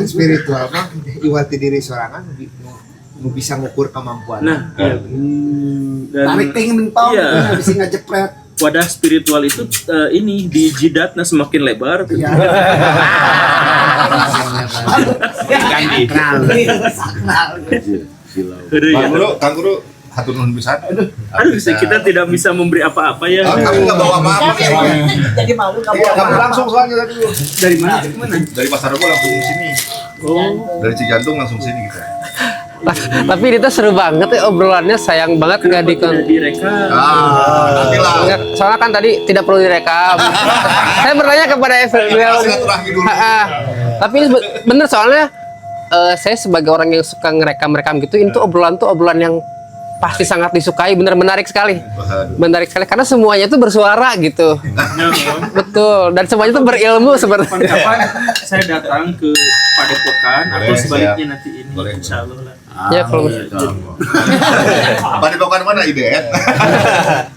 spiritual mah iwati diri sorangan nu bisa ngukur kemampuan nah iya. Dan tarik pengen mentong iya. bisa ngejepret wadah spiritual itu ini di jidatnya semakin lebar tuh. Ganti. Heureuy ya. Kang Guru, hatur nuhun pisan. Aduh, kita tidak bisa memberi apa-apa ya. Kamu enggak bawa apa-apa. Jadi malu kamu. Kamu langsung soalnya tadi. Dari mana? Dari mana? Dari Pasar Rebo langsung ke sini. Oh, Dari Cijantung langsung sini kita. Tapi itu seru banget ya obrolannya, sayang banget nggak direkam. Nantilah. Nggak, soalnya kan tadi tidak perlu direkam. Saya bertanya kepada FBL. Silaturahmi dulu. Tapi ini bener soalnya saya sebagai orang yang suka ngerekam gitu, itu obrolan tuh obrolan yang pasti sangat disukai, benar menarik sekali. Waduh. Menarik sekali karena semuanya tuh bersuara gitu. Betul, dan semuanya tuh berilmu sebenarnya. Kapan saya datang ke Padepokan atau Boleh, sebaliknya siap. nanti ini, Boleh. insya Allah lah. Ya kalau Padepokan mana IDN?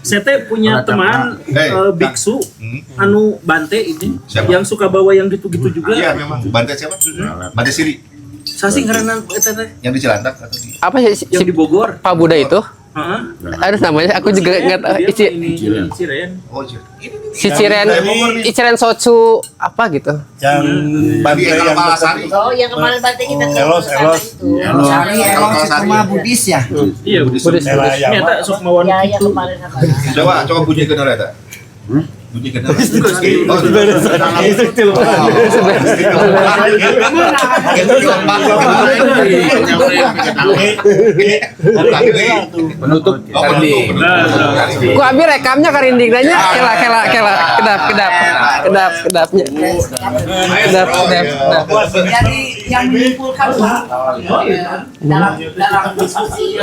Saya teh punya teman Hey, biksu, Hmm. anu Bante ini, Siapa? yang suka bawa yang gitu-gitu juga. Iya memang. Bante siapa? Bante Siri. Sasi ngaranna eta teh Yang di Cilandak atau di apa sih yang di Bogor. Pak Buddha itu? Heeh. Ada namanya, aku juga nggak tahu. Ciren. Oh, Cir. Si Ciren, Iciren Socu apa gitu. Yang Bante Di Ekal yang Palasari. Oh, yang kemarin Bante kita ke Elos, sana Elos. itu. Sari Elos itu mah Buddhis ya. Iya, Buddhis. Ela yang Nyata sok mawan Ya, ya gitu. kemarin sama. Coba bunyi kenal ya, Tak? Bunyi kenal. Oh, Penutup tadi. Ku ambil rekamnya karinding nanya, kedapnya. Kedap. Jadi yang menyimpulkan Pak dalam diskusi